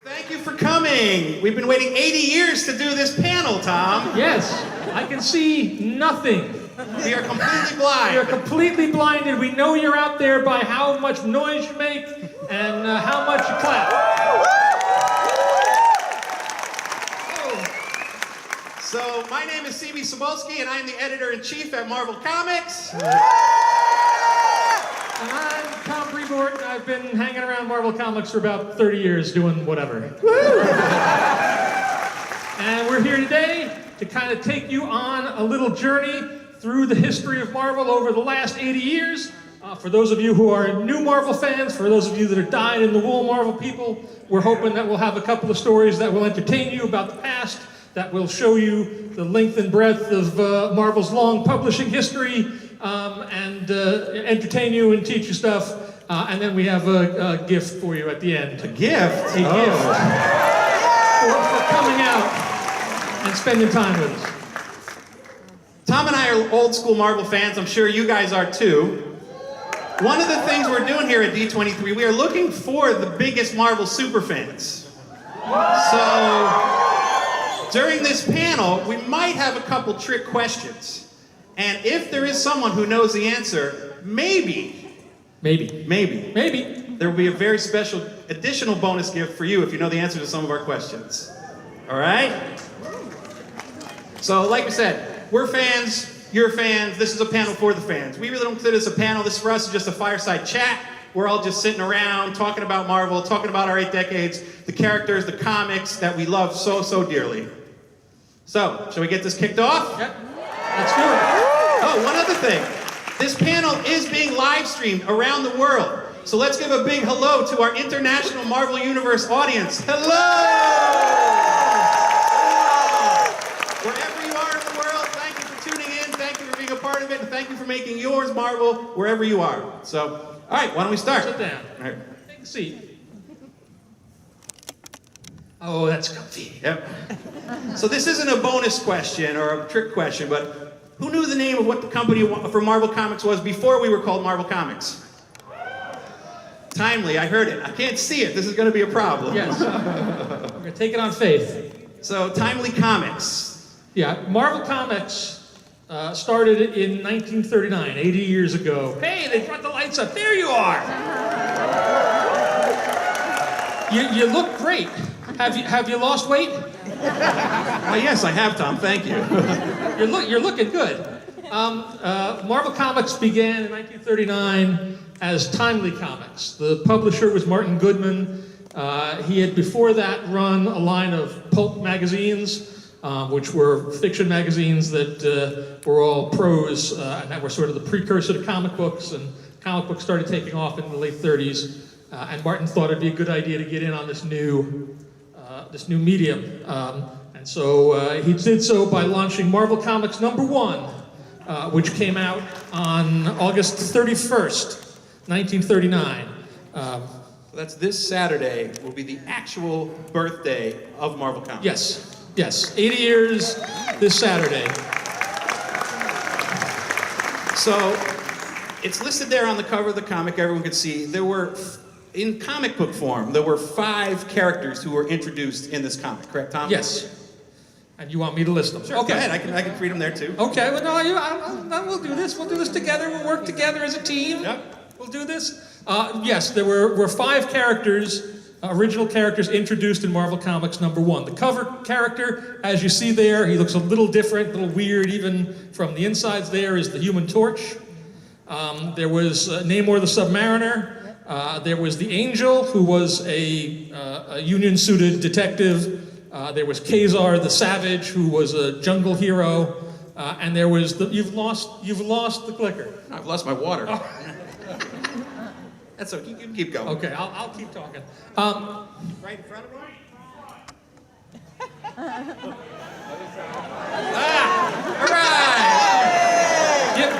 Thank you for coming. We've been waiting 80 years to do this panel, Tom. Yes, I can see nothing. We are completely blind. We are completely blinded. We know you're out there by how much noise you make and how much you clap. So, my name is C.B. Cebulski, and I am the editor-in-chief at Marvel Comics. And I'm Tom Brevoort, and I've been hanging around Marvel Comics for about 30 years doing whatever. And we're here today to kind of take you on a little journey through the history of Marvel over the last 80 years. For those of you who are new Marvel fans, for those of you that are dyed-in-the-wool Marvel people, we're hoping that we'll have a couple of stories that will entertain you about the past, that will show you the length and breadth of Marvel's long publishing history, and entertain you and teach you stuff. And then we have a gift for you at the end. A gift? A gift for coming out and spending time with us. Tom and I are old school Marvel fans. I'm sure you guys are too. One of the things we're doing here at D23, we are looking for the biggest Marvel superfans. So, during this panel, we might have a couple trick questions. And if there is someone who knows the answer, maybe, there will be a very special additional bonus gift for you if you know the answer to some of our questions. All right? So, like we said, we're fans, you're fans, this is a panel for the fans. We really don't consider this a panel, this for us is just a fireside chat. We're all just sitting around, talking about Marvel, talking about our 8 decades, the characters, the comics that we love so, so dearly. So, shall we get this kicked off? Yep, let's do it. Oh, one other thing. This panel is being live streamed around the world. So let's give a big hello to our international Marvel Universe audience. Hello! Wherever you are in the world, thank you for tuning in, thank you for being a part of it, and thank you for making yours Marvel wherever you are. So, all right, why don't we start? Sit down. All right. Take a seat. Oh, that's comfy. Yep. So this isn't a bonus question or a trick question, but who knew the name of what the company for Marvel Comics was before we were called Marvel Comics? Timely, I heard it. I can't see it. This is going to be a problem. Yes. We're going to take it on faith. So, Timely Comics. Yeah, Marvel Comics started in 1939, 80 years ago. Hey, they brought the lights up. There you are. You look great. Have you lost weight? Yes, I have, Tom. Thank you. You're looking good. Marvel Comics began in 1939 as Timely Comics. The publisher was Martin Goodman. He had before that run a line of pulp magazines, which were fiction magazines that were all prose, and that were sort of the precursor to comic books. And comic books started taking off in the late 30s. And Martin thought it'd be a good idea to get in on this new medium. And so he did so by launching Marvel Comics #1, which came out on August 31st, 1939. That's this Saturday will be the actual birthday of Marvel Comics. Yes, 80 years this Saturday. So, it's listed there on the cover of the comic, everyone could see. There were, in comic book form, there were 5 characters who were introduced in this comic, correct, Tom? Yes. And you want me to list them? Sure, okay. Go ahead. I can read them there too. Okay, well, no, we'll do this. We'll do this together. We'll work together as a team. Yep. We'll do this. Yes, there were 5 characters, original characters introduced in Marvel Comics #1. The cover character, as you see there, he looks a little different, a little weird, even from the insides there, is the Human Torch. There was Namor the Submariner. There was the Angel, who was a union-suited detective. There was Kazar the Savage, who was a jungle hero. And there was you've lost the clicker. I've lost my water. Oh. That's okay. You can keep going. Okay, I'll keep talking. Right in front of him? All right!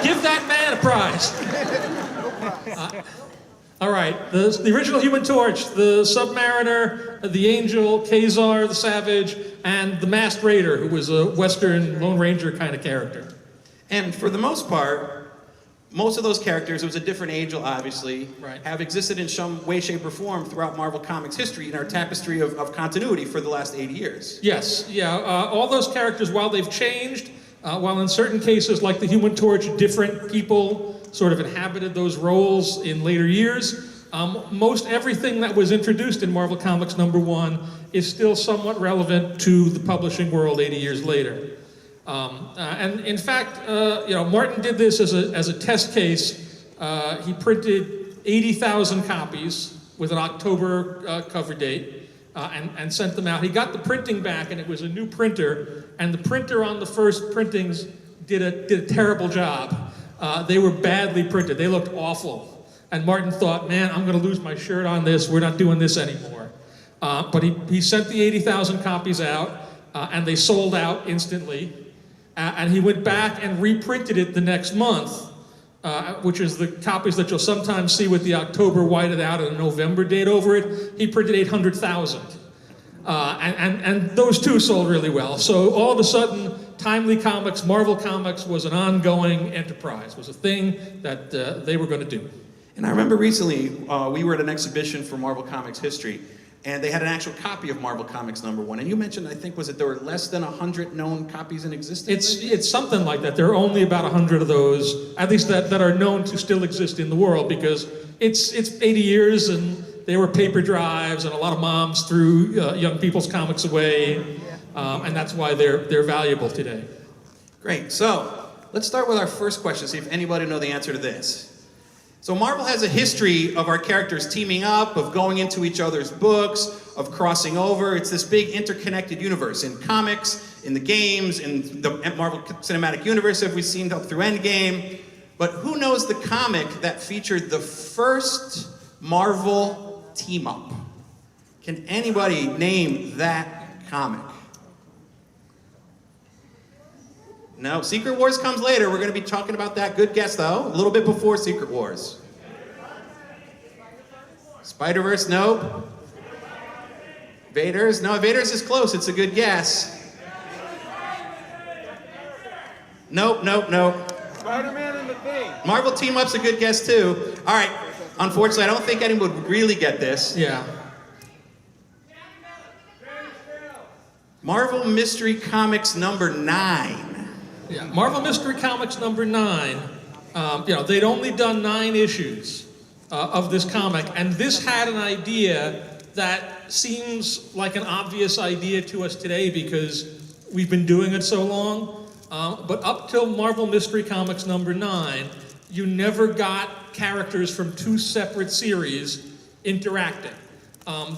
Give that man a prize. All right, the original Human Torch, the Submariner, the Angel, Kazar the Savage, and the Masked Raider, who was a Western Lone Ranger kind of character. And for the most part, most of those characters, it was a different age, obviously, Right. have existed in some way, shape, or form throughout Marvel Comics history in our tapestry of continuity for the last 80 years. Yes, yeah. All those characters, while they've changed, while in certain cases, like the Human Torch, different people sort of inhabited those roles in later years, most everything that was introduced in Marvel Comics #1 is still somewhat relevant to the publishing world 80 years later. And in fact, Martin did this as a test case. He printed 80,000 copies with an October cover date and sent them out. He got the printing back, and it was a new printer. And the printer on the first printings did a terrible job. They were badly printed. They looked awful. And Martin thought, man, I'm going to lose my shirt on this. We're not doing this anymore. But he sent the 80,000 copies out, and they sold out instantly. And he went back and reprinted it the next month, which is the copies that you'll sometimes see with the October whited out and a November date over it. He printed 800,000. And those two sold really well. So all of a sudden, Timely Comics, Marvel Comics was an ongoing enterprise, was a thing that they were going to do. And I remember recently, we were at an exhibition for Marvel Comics history, and they had an actual copy of Marvel Comics #1. And you mentioned, I think, was it there were less than 100 known copies in existence? It's something like that. There are only about 100 of those, at least that are known to still exist in the world, because it's 80 years and there were paper drives and a lot of moms threw young people's comics away, and that's why they're valuable today. Great. So let's start with our first question, see if anybody know the answer to this. So Marvel has a history of our characters teaming up, of going into each other's books, of crossing over. It's this big interconnected universe in comics, in the games, in the Marvel Cinematic Universe, as we've seen up through Endgame. But who knows the comic that featured the first Marvel team-up? Can anybody name that comic? No, Secret Wars comes later. We're going to be talking about that. Good guess, though. A little bit before Secret Wars. Spider-Verse, nope. Vader's, no, Vader's is close. It's a good guess. Nope. Spider-Man and the Thing. Marvel Team-Up's a good guess, too. All right. Unfortunately, I don't think anyone would really get this. Yeah. Marvel Mystery Comics #9. Yeah, Marvel Mystery Comics #9. They'd only done 9 issues of this comic, and this had an idea that seems like an obvious idea to us today because we've been doing it so long. But up till Marvel Mystery Comics #9, you never got characters from 2 separate series interacting.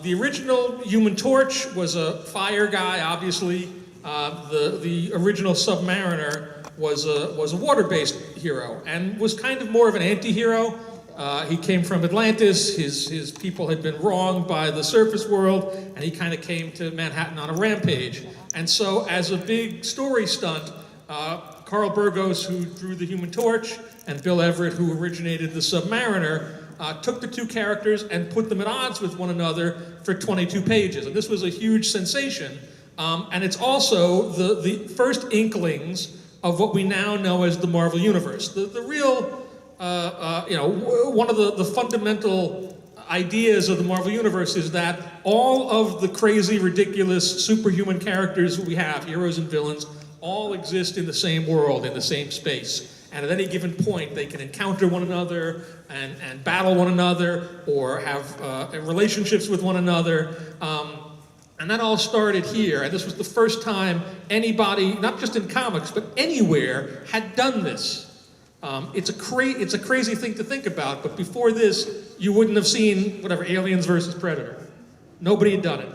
The original Human Torch was a fire guy, obviously. The original Submariner was a water-based hero and was kind of more of an anti-hero. He came from Atlantis. His people had been wronged by the surface world, and he kind of came to Manhattan on a rampage. And so, as a big story stunt, Carl Burgos, who drew the Human Torch, and Bill Everett, who originated the Submariner, took the 2 characters and put them at odds with one another for 22 pages. And this was a huge sensation. And it's also the first inklings of what we now know as the Marvel Universe. The real, one of the fundamental ideas of the Marvel Universe is that all of the crazy, ridiculous, superhuman characters we have, heroes and villains, all exist in the same world, in the same space. And at any given point, they can encounter one another and battle one another or have relationships with one another. And that all started here, and this was the first time anybody, not just in comics, but anywhere, had done this. It's a crazy thing to think about, but before this, you wouldn't have seen, Aliens versus Predator. Nobody had done it.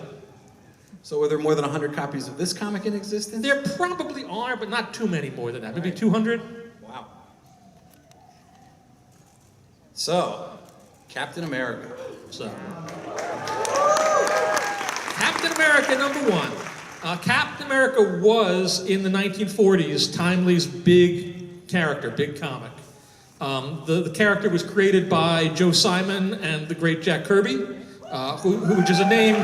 So were there more than 100 copies of this comic in existence? There probably are, but not too many more than that. Maybe 200? Wow. So, Captain America. So, Captain America #1. Captain America was, in the 1940s, Timely's big character, big comic. The character was created by Joe Simon and the great Jack Kirby, which is a name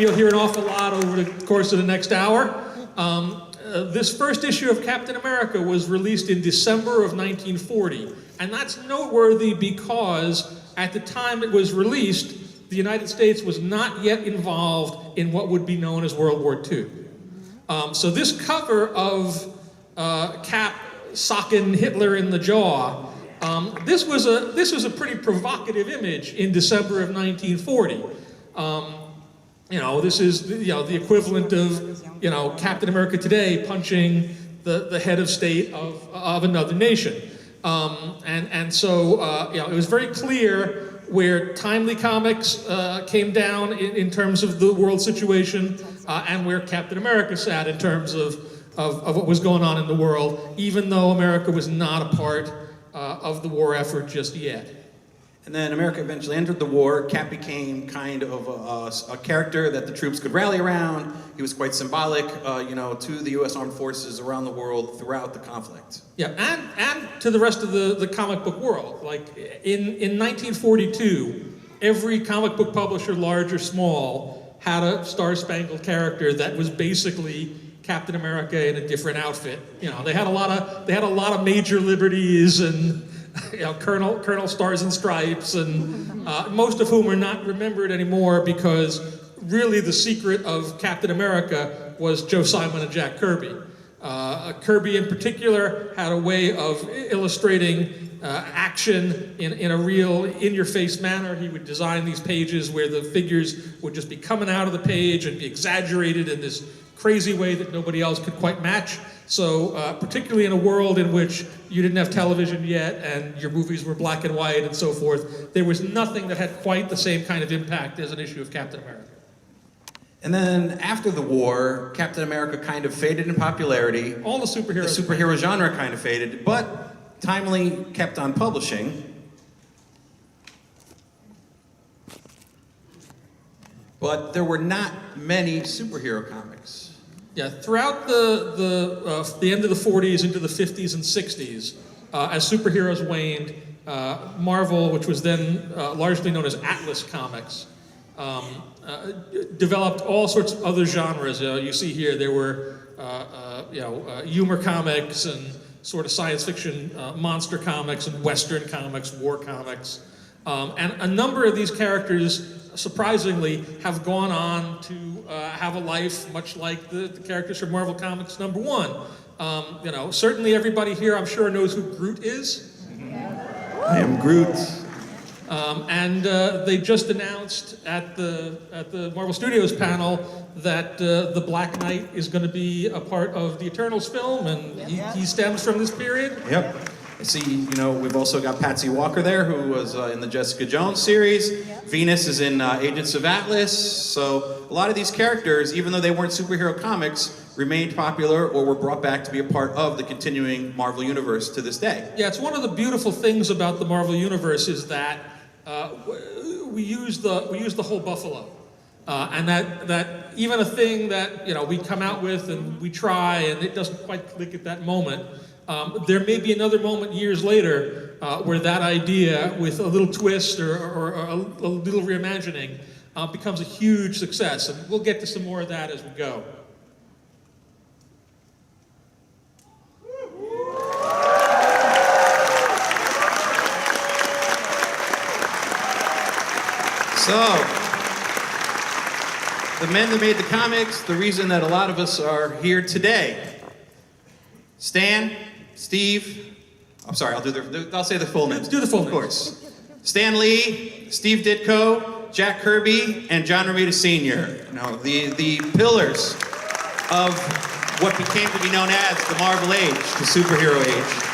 you'll hear an awful lot over the course of the next hour. this first issue of Captain America was released in December of 1940. And that's noteworthy because at the time it was released, the United States was not yet involved in what would be known as World War II. So this cover of Cap socking Hitler in the jaw, this was a pretty provocative image in December of 1940. This is the equivalent of Captain America today punching the head of state of another nation, so it was very clear where Timely Comics came down in terms of the world situation, and where Captain America sat in terms of what was going on in the world, even though America was not a part of the war effort just yet. And then America eventually entered the war. Cap became kind of a character that the troops could rally around. He was quite symbolic, to the U.S. Armed Forces around the world throughout the conflict. Yeah, and to the rest of the comic book world. Like in 1942, every comic book publisher, large or small, had a Star-Spangled character that was basically Captain America in a different outfit. They had a lot of major liberties and Colonel Stars and Stripes, and most of whom are not remembered anymore because really the secret of Captain America was Joe Simon and Jack Kirby. Kirby in particular had a way of illustrating action in a real in-your-face manner. He would design these pages where the figures would just be coming out of the page and be exaggerated in this crazy way that nobody else could quite match. So particularly in a world in which you didn't have television yet and your movies were black and white and so forth, there was nothing that had quite the same kind of impact as an issue of Captain America. And then after the war, Captain America kind of faded in popularity. All the superheroes. The superhero genre kind of faded, but Timely kept on publishing. But there were not many superhero comics. Yeah, throughout the end of the 40s into the 50s and 60s, as superheroes waned, Marvel, which was then largely known as Atlas Comics, developed all sorts of other genres. You see here there were humor comics and sort of science fiction monster comics and Western comics, war comics. And a number of these characters, surprisingly, have gone on to have a life much like the characters from Marvel Comics #1. Certainly everybody here, I'm sure, knows who Groot is. I am Groot. And they just announced at the Marvel Studios panel that the Black Knight is going to be a part of the Eternals film, and he stems from this period. Yep. I see, we've also got Patsy Walker there, who was in the Jessica Jones series. Yep. Venus is in Agents of Atlas. So a lot of these characters, even though they weren't superhero comics, remained popular or were brought back to be a part of the continuing Marvel Universe to this day. Yeah, it's one of the beautiful things about the Marvel Universe is that we use the whole buffalo. And that even a thing that we come out with and we try and it doesn't quite click at that moment, there may be another moment years later where that idea, with a little twist or a little reimagining, becomes a huge success. And we'll get to some more of that as we go. So, the men that made the comics, the reason that a lot of us are here today. Stan, Steve, I'm sorry, I'll say the full names. Let's do the full names. Of course. Stan Lee, Steve Ditko, Jack Kirby, and John Romita Sr. The pillars of what became to be known as the Marvel Age, the superhero age.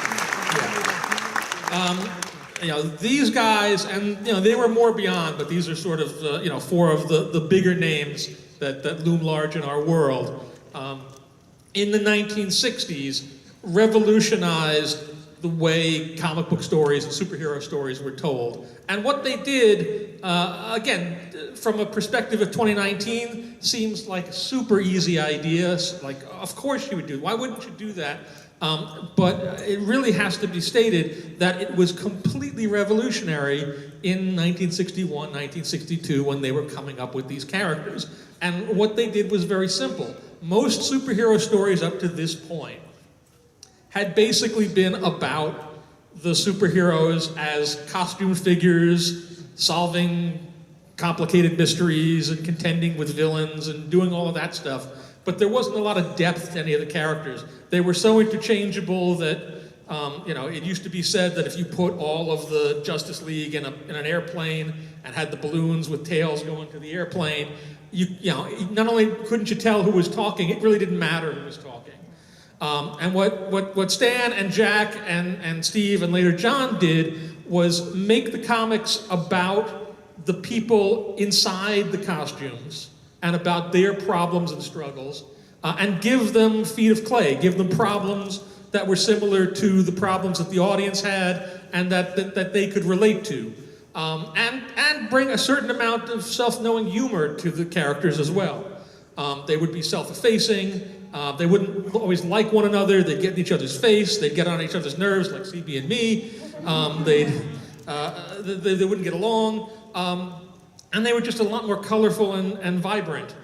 These guys, and they were more beyond, but these are sort of four of the bigger names that loom large in our world. In the 1960s, revolutionized the way comic book stories and superhero stories were told. And what they did, again, from a perspective of 2019, seems like a super easy idea. Like, of course you would do it. Why wouldn't you do that? But it really has to be stated that it was completely revolutionary in 1961, 1962, when they were coming up with these characters. And what they did was very simple. most superhero stories up to this point had basically been about the superheroes as costume figures, solving complicated mysteries and contending with villains and doing all of that stuff. But there wasn't a lot of depth to any of the characters. They were so interchangeable that, it used to be said that if you put all of the Justice League in an airplane and had the balloons with tails going to the airplane, not only couldn't you tell who was talking, it really didn't matter who was talking. And what Stan and Jack and Steve and later John did was make the comics about the people inside the costumes and about their problems and struggles, and give them feet of clay, give them problems that were similar to the problems that the audience had and that they could relate to. And bring a certain amount of self-knowing humor to the characters as well. They would be self-effacing, they wouldn't always like one another, they'd get in each other's face, they'd get on each other's nerves like CB and me, they wouldn't get along, and they were just a lot more colorful and vibrant.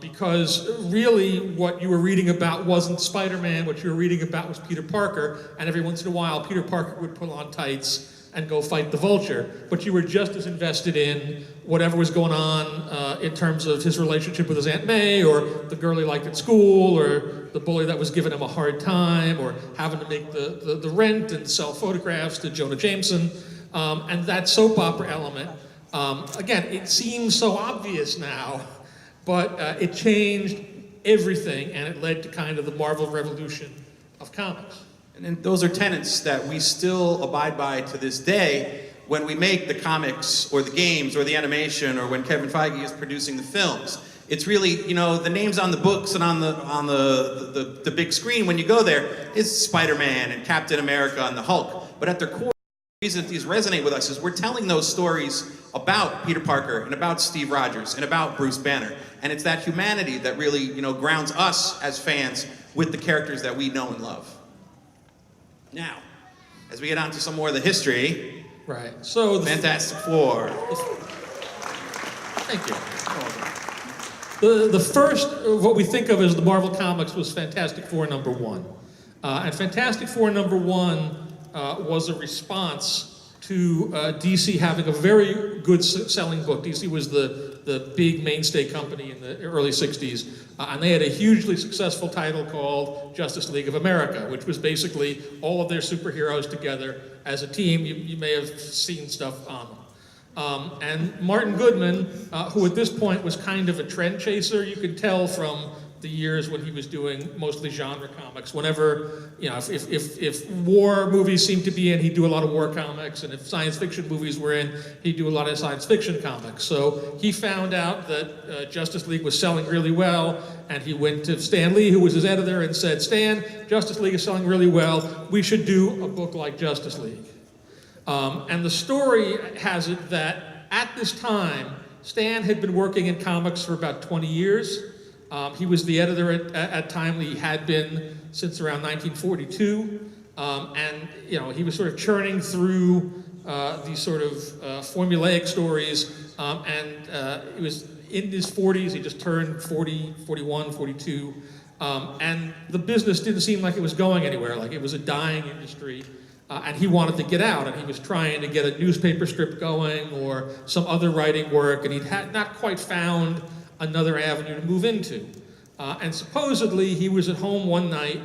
Because really what you were reading about wasn't Spider-Man, what you were reading about was Peter Parker, and every once in a while Peter Parker would pull on tights and go fight the Vulture, but you were just as invested in whatever was going on in terms of his relationship with his Aunt May, or the girl he liked at school, or the bully that was giving him a hard time, or having to make the rent and sell photographs to Jonah Jameson, and that soap opera element. Again, it seems so obvious now, but it changed everything, and it led to kind of the Marvel revolution of comics. And then those are tenets that we still abide by to this day when we make the comics or the games or the animation, or when Kevin Feige is producing the films. It's really, the names on the books and on the big screen when you go there is Spider-Man and Captain America and the Hulk. But at their core, the reason that these resonate with us is we're telling those stories about Peter Parker and about Steve Rogers and about Bruce Banner. And it's that humanity that really, grounds us as fans with the characters that we know and love. Now, as we get on to some more of the history, right? So Fantastic Four. Thank you. The first, what we think of as the Marvel Comics, was Fantastic Four #1. And Fantastic Four #1 was a response to DC having a very good selling book. DC was the big mainstay company in the early 60s, and they had a hugely successful title called Justice League of America, which was basically all of their superheroes together as a team. You may have seen stuff on them. And Martin Goodman, who at this point was kind of a trend chaser, you could tell from the years when he was doing mostly genre comics. Whenever, if war movies seemed to be in, he'd do a lot of war comics, and if science fiction movies were in, he'd do a lot of science fiction comics. So he found out that Justice League was selling really well, and he went to Stan Lee, who was his editor, and said, "Stan, Justice League is selling really well. We should do a book like Justice League." And the story has it that at this time, Stan had been working in comics for about 20 years. He was the editor at Timely. He had been since around 1942, and he was sort of churning through these sort of formulaic stories, and he was in his 40s. He just turned 40, 41, 42, and the business didn't seem like it was going anywhere, like it was a dying industry, and he wanted to get out, and he was trying to get a newspaper strip going or some other writing work, and he had not quite found another avenue to move into. And supposedly he was at home one night,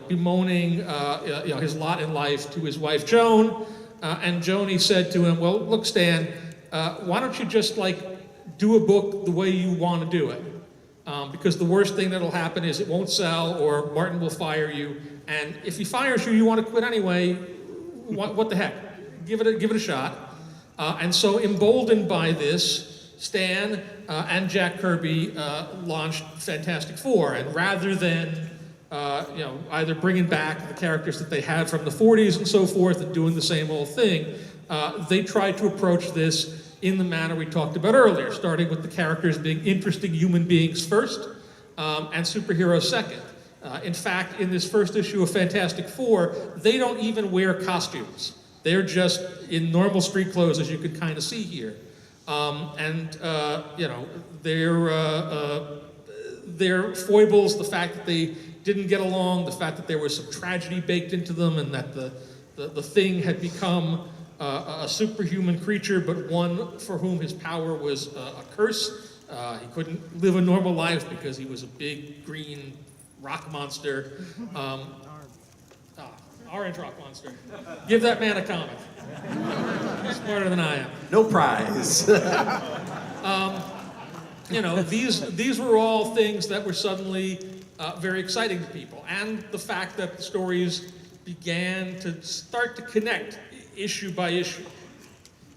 bemoaning his lot in life to his wife Joan, and Joni said to him, "Well, look, Stan, why don't you just do a book the way you want to do it? Because the worst thing that'll happen is it won't sell, or Martin will fire you, and if he fires you, you want to quit anyway. What the heck? Give it a shot." And so, emboldened by this, Stan and Jack Kirby launched Fantastic Four, and rather than either bringing back the characters that they had from the 40s and so forth and doing the same old thing, they tried to approach this in the manner we talked about earlier, starting with the characters being interesting human beings first, and superheroes second. In fact, in this first issue of Fantastic Four, they don't even wear costumes. They're just in normal street clothes, as you can kind of see here. their foibles, the fact that they didn't get along, the fact that there was some tragedy baked into them, and that the thing had become a superhuman creature, but one for whom his power was a curse. He couldn't live a normal life because he was a big green rock monster. Orange rock monster. Give that man a comic. He's smarter than I am. No prize. You know, these were all things that were suddenly very exciting to people. And the fact that the stories began to start to connect issue by issue.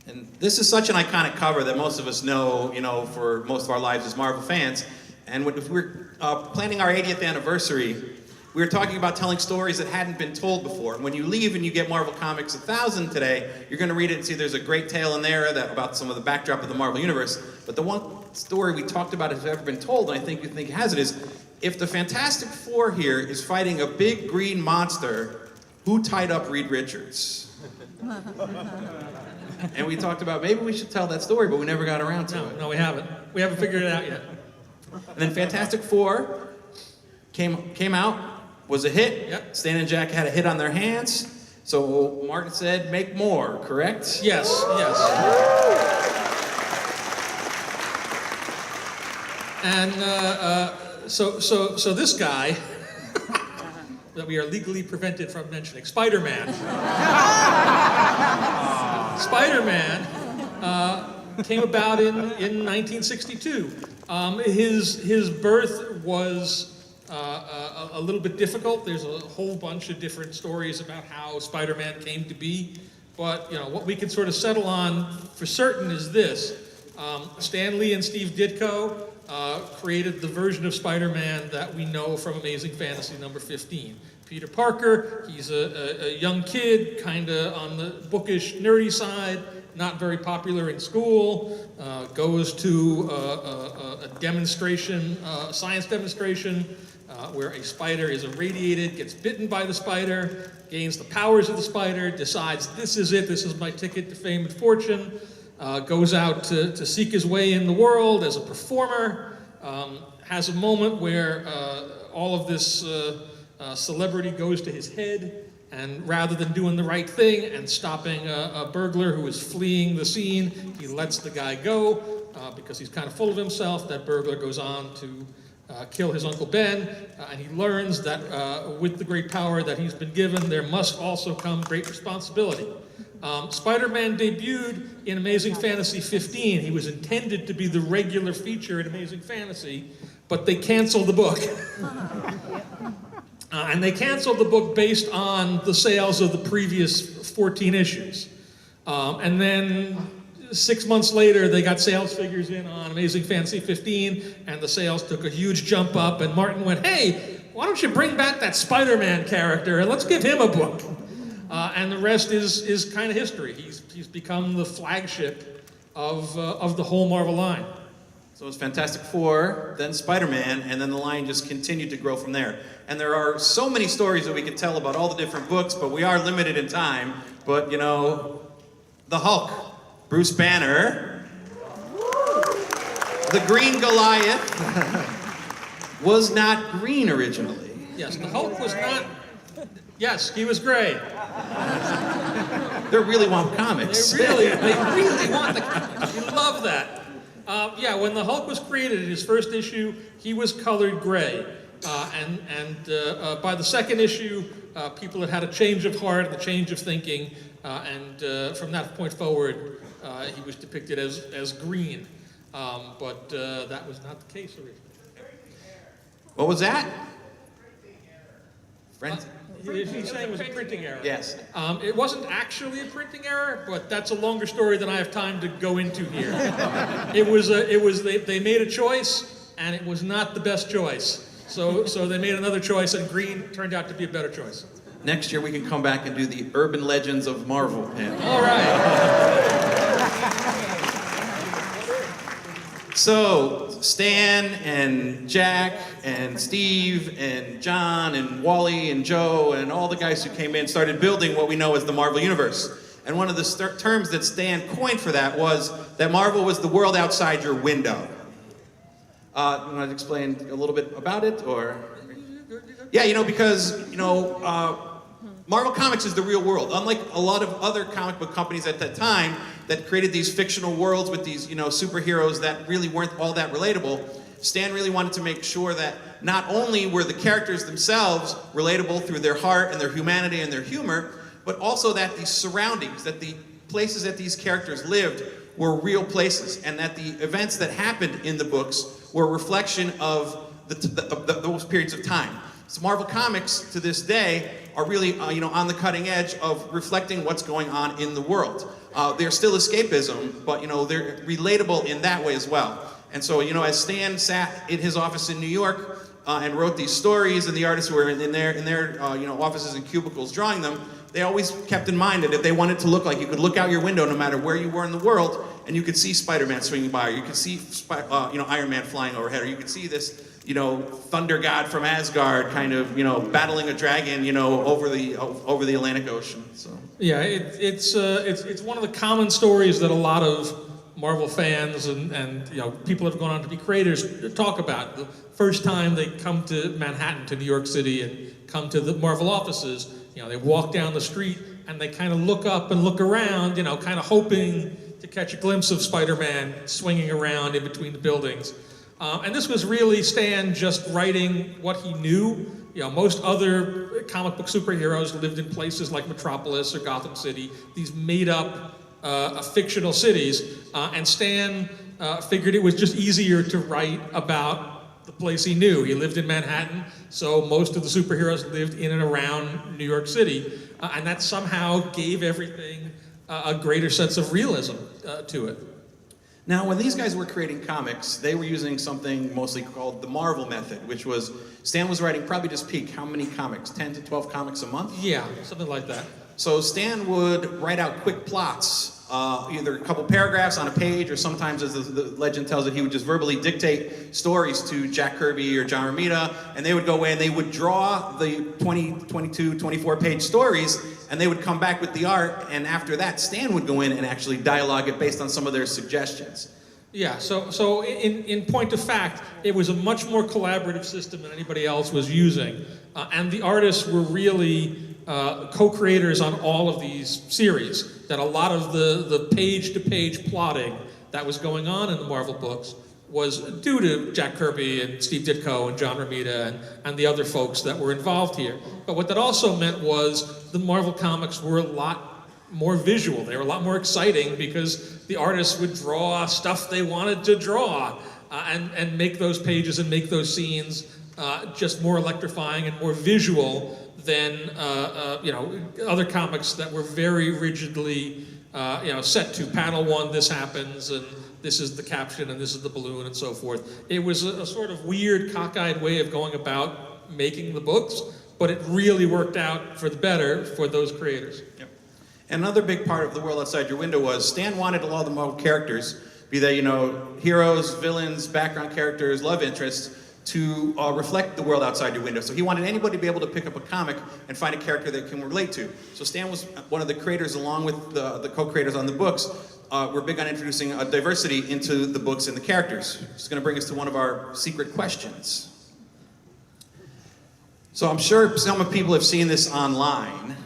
And this is such an iconic cover that most of us know, you know, for most of our lives as Marvel fans. And when we're planning our 80th anniversary, we were talking about telling stories that hadn't been told before. And when you leave and you get Marvel Comics 1000 today, you're going to read it and see there's a great tale in there about some of the backdrop of the Marvel Universe. But the one story we talked about has ever been told, and I think you think has it, is if the Fantastic Four here is fighting a big green monster, who tied up Reed Richards? And we talked about maybe we should tell that story, but we never got around to it. No, we haven't. We haven't figured it out yet. And then Fantastic Four came out, was a hit. Yep. Stan and Jack had a hit on their hands. So Martin said, make more, correct? Yes, yes. And so this guy that we are legally prevented from mentioning, Spider-Man. Spider-Man came about in 1962. His birth was a little bit difficult. There's a whole bunch of different stories about how Spider-Man came to be. But you know, what we can sort of settle on for certain is this. Stan Lee and Steve Ditko created the version of Spider-Man that we know from Amazing Fantasy number 15. Peter Parker, he's a young kid, kind of on the bookish, nerdy side, not very popular in school, goes to a demonstration, science demonstration, where a spider is irradiated, gets bitten by the spider, gains the powers of the spider, decides this is it, this is my ticket to fame and fortune, goes out to seek his way in the world as a performer, has a moment where all of this celebrity goes to his head, and rather than doing the right thing and stopping a burglar who is fleeing the scene, he lets the guy go because he's kind of full of himself. That burglar goes on to kill his Uncle Ben, and he learns that with the great power that he's been given, there must also come great responsibility. Spider-Man debuted in Amazing Fantasy 15. He was intended to be the regular feature in Amazing Fantasy, but they canceled the book. And they canceled the book based on the sales of the previous 14 issues. And then 6 months later, they got sales figures in on Amazing Fantasy 15, and the sales took a huge jump up, and Martin went, hey, why don't you bring back that Spider-Man character, and let's give him a book. And the rest is kind of history. He's become the flagship of the whole Marvel line. So it was Fantastic Four, then Spider-Man, and then the line just continued to grow from there. And there are so many stories that we could tell about all the different books, but we are limited in time. But, you know, the Hulk, Bruce Banner, the Green Goliath, was not green originally. Yes, the Hulk was not... Yes, he was gray. They really want comics. They really want the comics. You love that. Yeah, when the Hulk was created in his first issue, he was colored gray. And by the second issue, people had had a change of heart and a change of thinking. And from that point forward, he was depicted as green. But that was not the case originally. What was that? Friends? He's saying it was a printing error. Yes. It wasn't actually a printing error, but that's a longer story than I have time to go into here. They made a choice, and it was not the best choice. So they made another choice, and green turned out to be a better choice. Next year we can come back and do the Urban Legends of Marvel panel. All right. So, Stan and Jack and Steve and John and Wally and Joe and all the guys who came in started building what we know as the Marvel Universe. And one of the terms that Stan coined for that was that Marvel was the world outside your window. You want to explain a little bit about it, or? Yeah, because Marvel Comics is the real world. Unlike a lot of other comic book companies at that time that created these fictional worlds with these, superheroes that really weren't all that relatable, Stan really wanted to make sure that not only were the characters themselves relatable through their heart and their humanity and their humor, but also that the surroundings, that the places that these characters lived were real places, and that the events that happened in the books were a reflection of those periods of time. So Marvel Comics, to this day, are really, on the cutting edge of reflecting what's going on in the world. They're still escapism, but, they're relatable in that way as well. And so, as Stan sat in his office in New York and wrote these stories, and the artists were in their offices and cubicles drawing them, they always kept in mind that if they wanted to look like, you could look out your window no matter where you were in the world, and you could see Spider-Man swinging by, or you could see Iron Man flying overhead, or you could see this thunder god from Asgard kind of battling a dragon over the Atlantic Ocean. So yeah, it's one of the common stories that a lot of Marvel fans and people have gone on to be creators talk about. The first time they come to Manhattan, to New York City, and come to the Marvel offices, they walk down the street and they kind of look up and look around, kind of hoping to catch a glimpse of Spider-Man swinging around in between the buildings. And this was really Stan just writing what he knew. Most other comic book superheroes lived in places like Metropolis or Gotham City, these made-up fictional cities, and Stan figured it was just easier to write about the place he knew. He lived in Manhattan, so most of the superheroes lived in and around New York City, and that somehow gave everything a greater sense of realism to it. Now, when these guys were creating comics, they were using something mostly called the Marvel method, which was Stan was writing, probably just peak, how many comics? 10 to 12 comics a month? Yeah, something like that. So Stan would write out quick plots, either a couple paragraphs on a page, or sometimes, as the legend tells it, he would just verbally dictate stories to Jack Kirby or John Romita, and they would go away and they would draw the 20, 22, 24-page stories, and they would come back with the art, and after that, Stan would go in and actually dialogue it based on some of their suggestions. Yeah, so in point of fact, it was a much more collaborative system than anybody else was using, and the artists were really co-creators on all of these series. That a lot of the page-to-page plotting that was going on in the Marvel books was due to Jack Kirby and Steve Ditko and John Romita and the other folks that were involved here. But what that also meant was the Marvel comics were a lot more visual. They were a lot more exciting because the artists would draw stuff they wanted to draw and make those pages and make those scenes just more electrifying and more visual than other comics that were very rigidly set to panel one, this happens, and this is the caption, and this is the balloon, and so forth. It was a sort of weird, cockeyed way of going about making the books, but it really worked out for the better for those creators. Yep. Another big part of The World Outside Your Window was Stan wanted a lot of the Marvel characters, be they heroes, villains, background characters, love interests, to reflect the world outside your window. So he wanted anybody to be able to pick up a comic and find a character they can relate to. So Stan was one of the creators, along with the co-creators on the books. We're big on introducing a diversity into the books and the characters. It's going to bring us to one of our secret questions. So I'm sure some people have seen this online.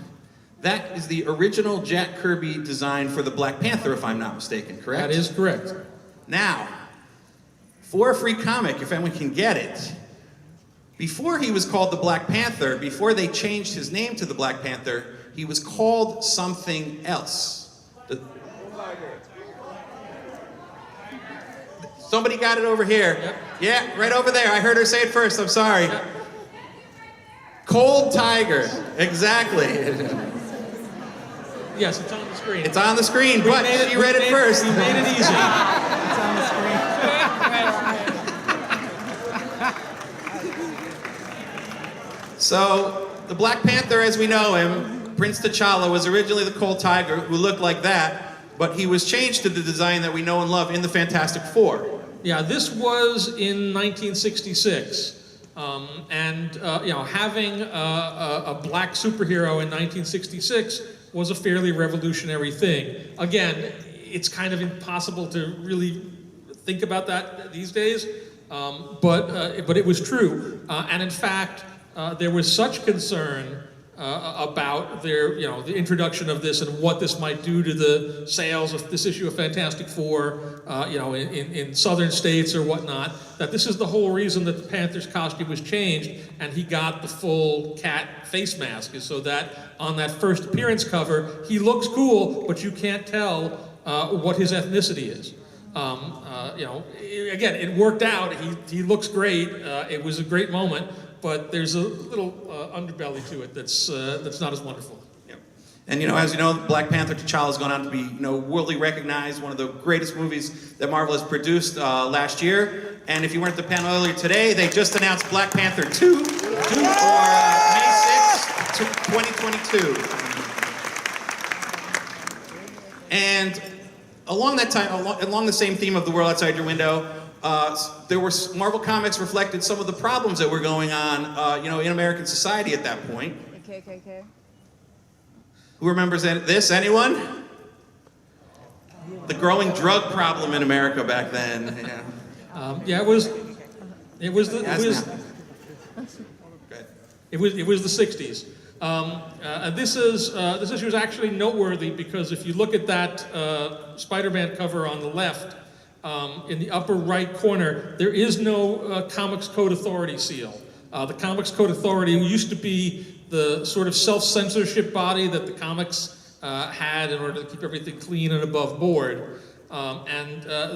That is the original Jack Kirby design for the Black Panther, if I'm not mistaken, correct? That is correct. Now, for a free comic, if anyone can get it, before he was called the Black Panther, before they changed his name to the Black Panther, he was called something else. Somebody got it over here. Yep. Yeah, right over there. I heard her say it first. I'm sorry. Yep. Cold Tiger. Exactly. Yes, it's on the screen. It's on the screen, but she read it first. We made it easy. It's on the screen. So, the Black Panther, as we know him, Prince T'Challa, was originally the Cold Tiger, who looked like that, but he was changed to the design that we know and love in the Fantastic Four. Yeah, this was in 1966. Having a black superhero in 1966 was a fairly revolutionary thing. Again, it's kind of impossible to really think about that these days, but it was true. And in fact, there was such concern about the introduction of this and what this might do to the sales of this issue of Fantastic Four, in southern states or whatnot, that this is the whole reason that the Panther's costume was changed, and he got the full cat face mask, is so that on that first appearance cover, he looks cool, but you can't tell what his ethnicity is. Again, it worked out. He looks great. It was a great moment. But there's a little underbelly to it that's not as wonderful. Yep. And as you know, Black Panther T'Challa has gone on to be worldly recognized, one of the greatest movies that Marvel has produced last year. And if you weren't at the panel earlier today, they just announced Black Panther 2 for May 6th, 2022. And along that time, along the same theme of the world outside your window, there were Marvel Comics reflected some of the problems that were going on, in American society at that point. KKK. Who remembers this? Anyone? The growing drug problem in America back then. Yeah. It was the 60s. This issue is actually noteworthy because if you look at that Spider-Man cover on the left, in the upper right corner, there is no Comics Code Authority seal. The Comics Code Authority used to be the sort of self-censorship body that the comics had in order to keep everything clean and above board.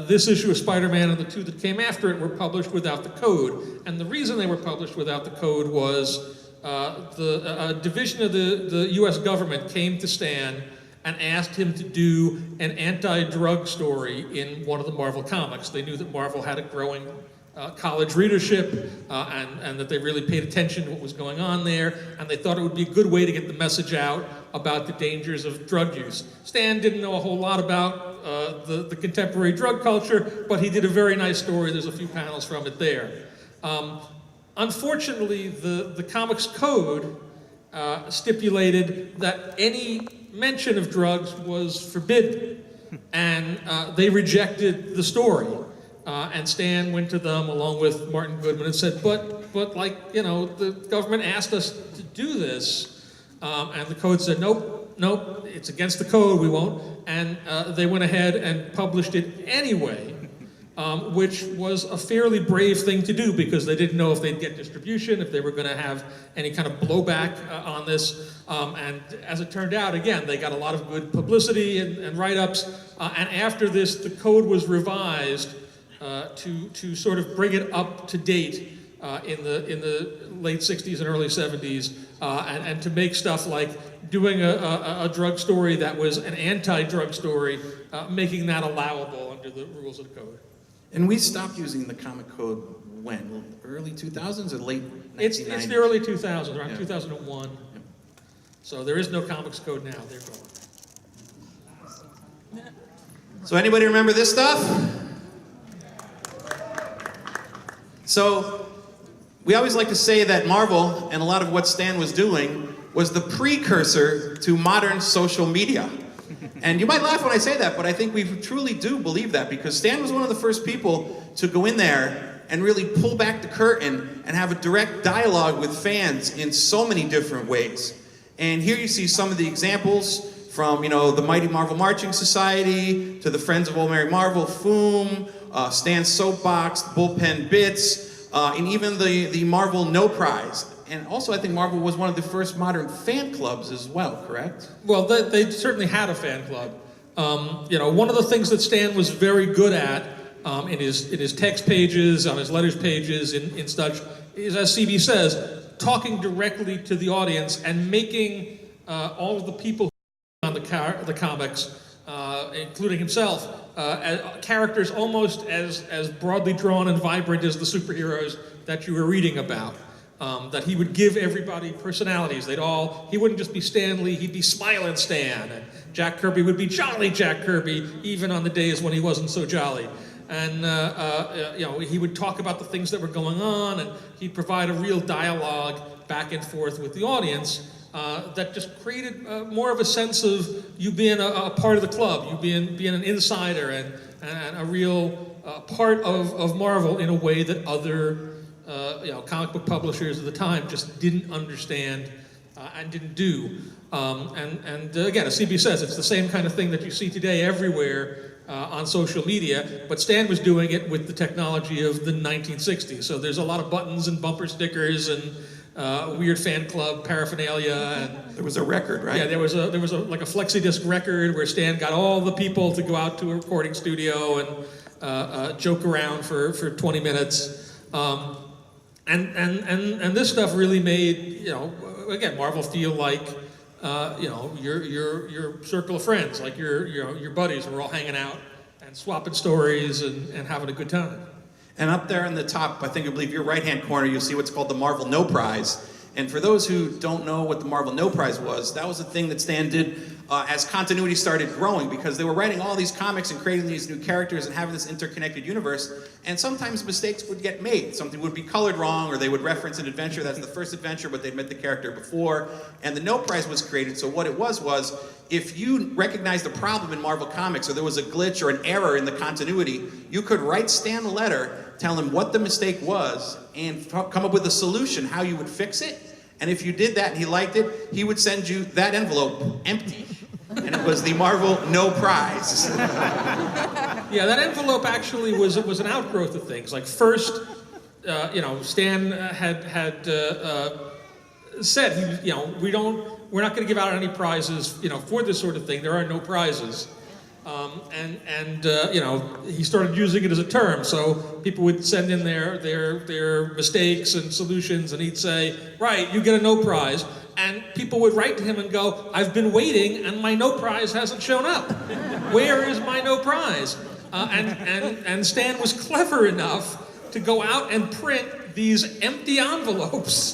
This issue of Spider-Man and the two that came after it were published without the code. And the reason they were published without the code was the division of the US government came to Stan and asked him to do an anti-drug story in one of the Marvel comics. They knew that Marvel had a growing college readership and that they really paid attention to what was going on there, and they thought it would be a good way to get the message out about the dangers of drug use. Stan didn't know a whole lot about the contemporary drug culture, but he did a very nice story. There's a few panels from it there. Unfortunately, the Comics Code stipulated that any mention of drugs was forbidden, and they rejected the story. And Stan went to them along with Martin Goodman and said, but the government asked us to do this. And the code said, nope, it's against the code, we won't. And they went ahead and published it anyway, which was a fairly brave thing to do because they didn't know if they'd get distribution, if they were going to have any kind of blowback on this. And as it turned out, again, they got a lot of good publicity and write-ups. And after this, the code was revised to sort of bring it up to date in the late 60s and early 70s, and to make stuff like doing a drug story that was an anti-drug story, making that allowable under the rules of the code. And we stopped using the comic code when? Early 2000s or late 1990s? It's the early 2000s, around 2001. Yeah. So there is no comics code now, they're gone. So anybody remember this stuff? So we always like to say that Marvel and a lot of what Stan was doing was the precursor to modern social media. And you might laugh when I say that, but I think we truly do believe that because Stan was one of the first people to go in there and really pull back the curtain and have a direct dialogue with fans in so many different ways. And here you see some of the examples from, the Mighty Marvel Marching Society to the Friends of Old Mary Marvel, FOOM, Stan's Soapbox, Bullpen Bits, and even the Marvel No Prize. And also, I think Marvel was one of the first modern fan clubs as well, correct? Well, they certainly had a fan club. One of the things that Stan was very good at in his text pages, on his letters pages, in such, is, as CB says, talking directly to the audience and making all of the people on the comics, including himself, characters almost as broadly drawn and vibrant as the superheroes that you were reading about. That he would give everybody personalities. He wouldn't just be Stan Lee, he'd be Smiling Stan. And Jack Kirby would be Jolly Jack Kirby, even on the days when he wasn't so jolly. And he would talk about the things that were going on, and he'd provide a real dialogue back and forth with the audience that just created more of a sense of you being a part of the club, you being an insider and a real part of Marvel in a way that other comic book publishers at the time just didn't understand and didn't do. Again, as CB says, it's the same kind of thing that you see today everywhere on social media, but Stan was doing it with the technology of the 1960s. So there's a lot of buttons and bumper stickers and weird fan club paraphernalia. And There was a record, right? yeah, there was a like a flexi-disc record where Stan got all the people to go out to a recording studio and joke around for 20 minutes. And this stuff really made, again, Marvel feel like your circle of friends, like your buddies were all hanging out and swapping stories and having a good time. And up there in the top, I believe your right-hand corner, you'll see what's called the Marvel No Prize. And for those who don't know what the Marvel No Prize was, that was the thing that Stan did as continuity started growing, because they were writing all these comics and creating these new characters and having this interconnected universe, and sometimes mistakes would get made. Something would be colored wrong, or they would reference an adventure that's the first adventure, but they'd met the character before, and the No Prize was created. So what it was if you recognized a problem in Marvel Comics, or there was a glitch or an error in the continuity, you could write Stan a letter, tell him what the mistake was, and come up with a solution, how you would fix it. And if you did that and he liked it, he would send you that envelope empty. And it was the Marvel No Prize. Yeah, that envelope actually was an outgrowth of things. Like first, Stan had said we're not going to give out any prizes, for this sort of thing. There are no prizes. He started using it as a term, so people would send in their mistakes and solutions, and he'd say, right, you get a no prize. And people would write to him and go, I've been waiting and my no prize hasn't shown up. Where is my no prize? And Stan was clever enough to go out and print these empty envelopes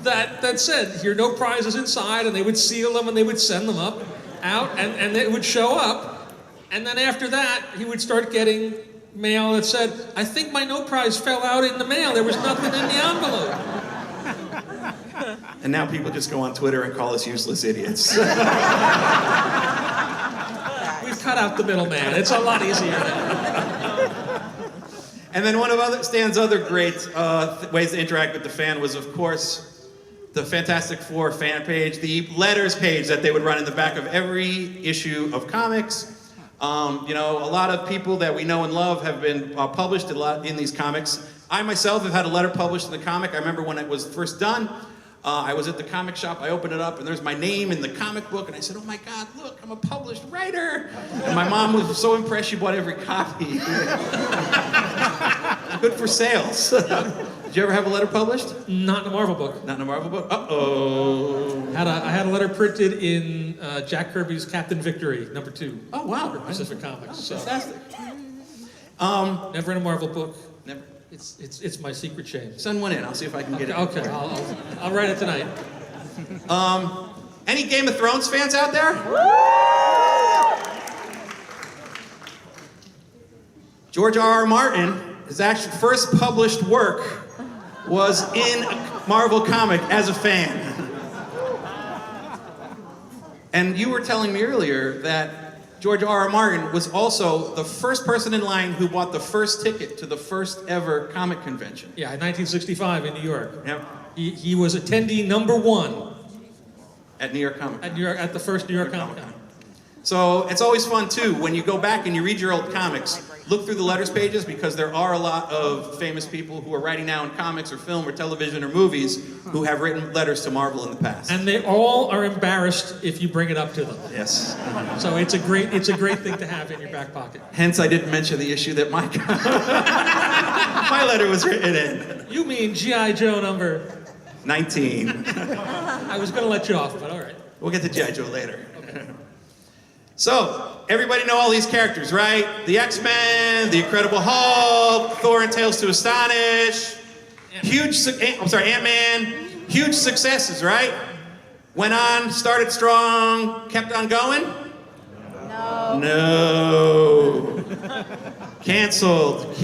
that said, your no prize is inside, and they would seal them and they would send them out and it would show up. And then after that, he would start getting mail that said, I think my no prize fell out in the mail. There was nothing in the envelope. And now people just go on Twitter and call us useless idiots. We've cut out the middleman. It's a lot easier now. And then one of Stan's other great ways to interact with the fan was, of course, the Fantastic Four fan page, the letters page that they would run in the back of every issue of comics. A lot of people that we know and love have been published a lot in these comics. I myself have had a letter published in the comic. I remember when it was first done, I was at the comic shop, I opened it up, and there's my name in the comic book, and I said, oh my God, look, I'm a published writer. And my mom was so impressed she bought every copy. Good for sales. Did you ever have a letter published? Not in a Marvel book. Not in a Marvel book? Uh-oh. I had a letter printed in Jack Kirby's Captain Victory, #2. Oh, wow. For Pacific Comics. So. Fantastic. Never in a Marvel book. Never. It's my secret shame. Send one in. I'll see if I can get it. Okay, I'll write it tonight. Any Game of Thrones fans out there? George R.R. Martin, his actual first published work was in a Marvel comic as a fan. And you were telling me earlier that George R.R. Martin was also the first person in line who bought the first ticket to the first ever comic convention. Yeah, in 1965 in New York. Yep. He was attendee #1 At New York Comic Con. at the first New York Comic Con. So it's always fun too, when you go back and you read your old comics, look through the letters pages, because there are a lot of famous people who are writing now in comics or film or television or movies who have written letters to Marvel in the past. And they all are embarrassed if you bring it up to them. Yes. So it's a great thing to have in your back pocket. Hence I didn't mention the issue that my letter was written in. You mean G.I. Joe number? 19. I was going to let you off, but all right. We'll get to G.I. Joe later. So, everybody know all these characters, right? The X-Men, the Incredible Hulk, Thor and Tales to Astonish, Ant-Man, huge successes, right? Went on, started strong, kept on going? No. Canceled.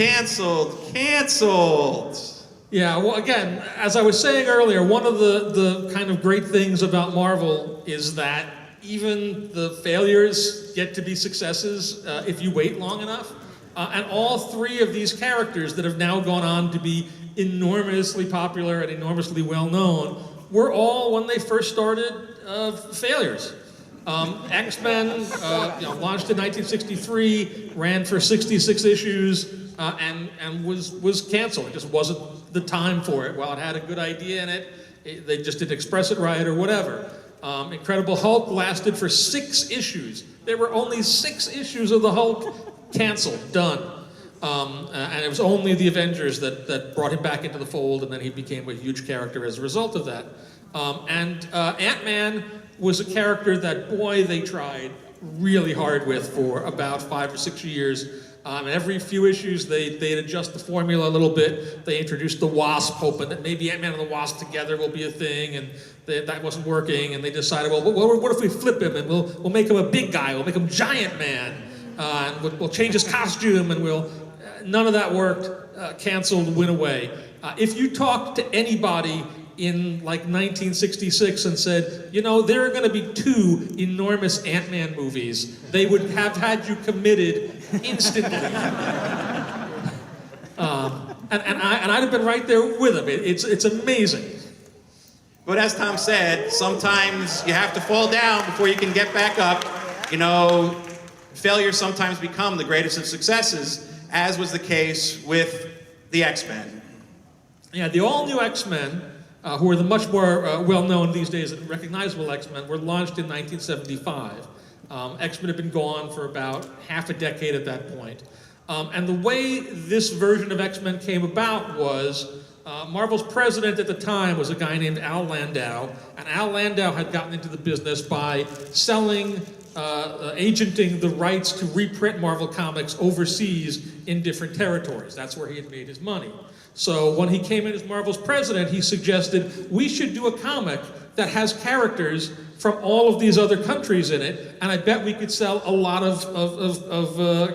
Yeah, well, again, as I was saying earlier, one of the kind of great things about Marvel is that even the failures get to be successes if you wait long enough. And all three of these characters that have now gone on to be enormously popular and enormously well known were all, when they first started, failures. X-Men launched in 1963, ran for 66 issues, and was canceled. It just wasn't the time for it. While it had a good idea in it, they just didn't express it right or whatever. Incredible Hulk lasted for 6 issues. There were only 6 issues of the Hulk canceled, done. And it was only the Avengers that brought him back into the fold, and then he became a huge character as a result of that. Ant-Man was a character that, boy, they tried really hard with for about 5 or 6 years. And every few issues, they'd adjust the formula a little bit. They introduced the Wasp, hoping that maybe Ant-Man and the Wasp together will be a thing, and that wasn't working. And they decided, well, what if we flip him and we'll make him a big guy? We'll make him Giant Man, and we'll change his costume, and none of that worked. Canceled, went away. If you talk to anybody in like 1966 and said, there are going to be 2 enormous Ant-Man movies, they would have had you committed instantly. And I'd have been right there with them. It's amazing. But as Tom said, sometimes you have to fall down before you can get back up. Failures sometimes become the greatest of successes, as was the case with the X-Men. Yeah, the all-new X-Men, who are the much more well-known these days and recognizable X-Men, were launched in 1975. X-Men had been gone for about half a decade at that point. And the way this version of X-Men came about was Marvel's president at the time was a guy named Al Landau, and Al Landau had gotten into the business by selling, agenting the rights to reprint Marvel Comics overseas in different territories. That's where he had made his money. So when he came in as Marvel's president, he suggested we should do a comic that has characters from all of these other countries in it, and I bet we could sell a lot of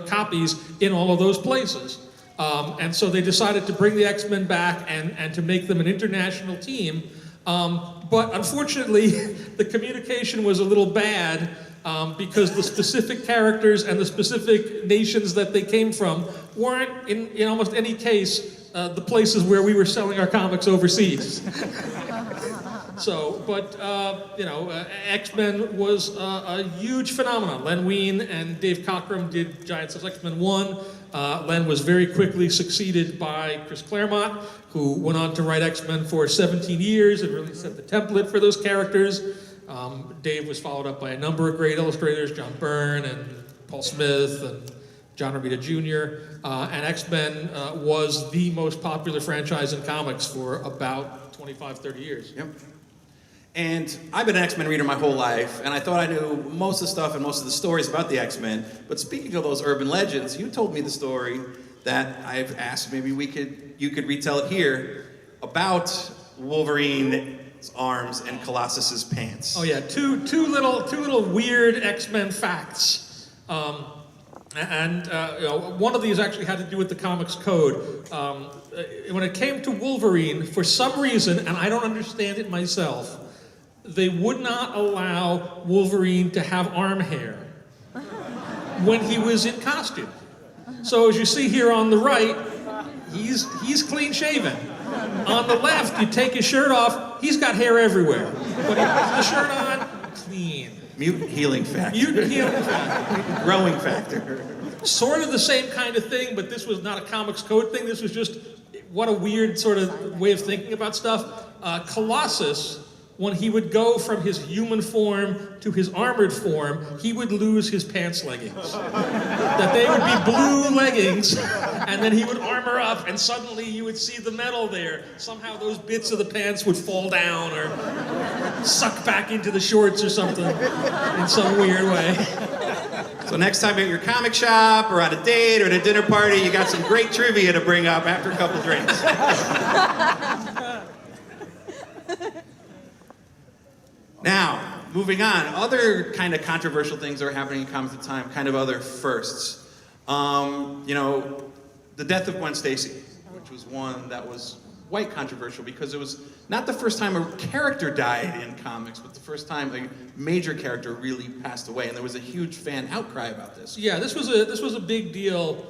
copies in all of those places. And so they decided to bring the X-Men back and to make them an international team. But unfortunately, the communication was a little bad because the specific characters and the specific nations that they came from weren't, in almost any case, the places where we were selling our comics overseas. X-Men was a huge phenomenon. Len Wein and Dave Cockrum did Giant Size X-Men 1. Len was very quickly succeeded by Chris Claremont, who went on to write X-Men for 17 years and really set the template for those characters. Dave was followed up by a number of great illustrators, John Byrne and Paul Smith and John Romita Jr. And X-Men was the most popular franchise in comics for about 25, 30 years. Yep. And I've been an X-Men reader my whole life, and I thought I knew most of the stuff and most of the stories about the X-Men. But speaking of those urban legends, you told me the story that I've asked maybe you could retell it here about Wolverine's arms and Colossus's pants. Oh yeah, two little weird X-Men facts. One of these actually had to do with the comics code. When it came to Wolverine, for some reason, and I don't understand it myself, they would not allow Wolverine to have arm hair when he was in costume. So as you see here on the right, he's clean shaven. On the left, you take his shirt off, he's got hair everywhere. But he puts the shirt on, clean. Mutant healing factor. Mutant healing factor. Growing factor. Sort of the same kind of thing, but this was not a comics code thing. This was just, what a weird sort of way of thinking about stuff. Colossus, when he would go from his human form to his armored form, he would lose his pants leggings. That they would be blue leggings, and then he would armor up, and suddenly you would see the metal there. Somehow those bits of the pants would fall down or suck back into the shorts or something in some weird way. So next time you're at your comic shop or on a date or at a dinner party, you got some great trivia to bring up after a couple drinks. Now, moving on, other kind of controversial things that are happening in comics at the time, kind of other firsts. The death of Gwen Stacy, which was one that was quite controversial because it was not the first time a character died in comics, but the first time a major character really passed away, and there was a huge fan outcry about this. Yeah, this was a big deal,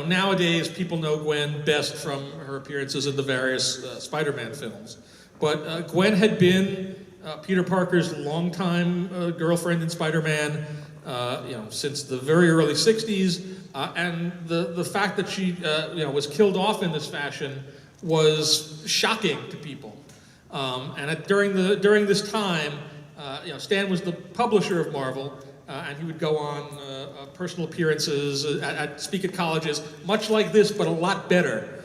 nowadays people know Gwen best from her appearances in the various Spider-Man films, but Gwen had been Peter Parker's longtime girlfriend in Spider-Man, since the very early '60s, and the fact that she was killed off in this fashion was shocking to people. During this time, Stan was the publisher of Marvel, and he would go on personal appearances, speak at colleges, much like this, but a lot better.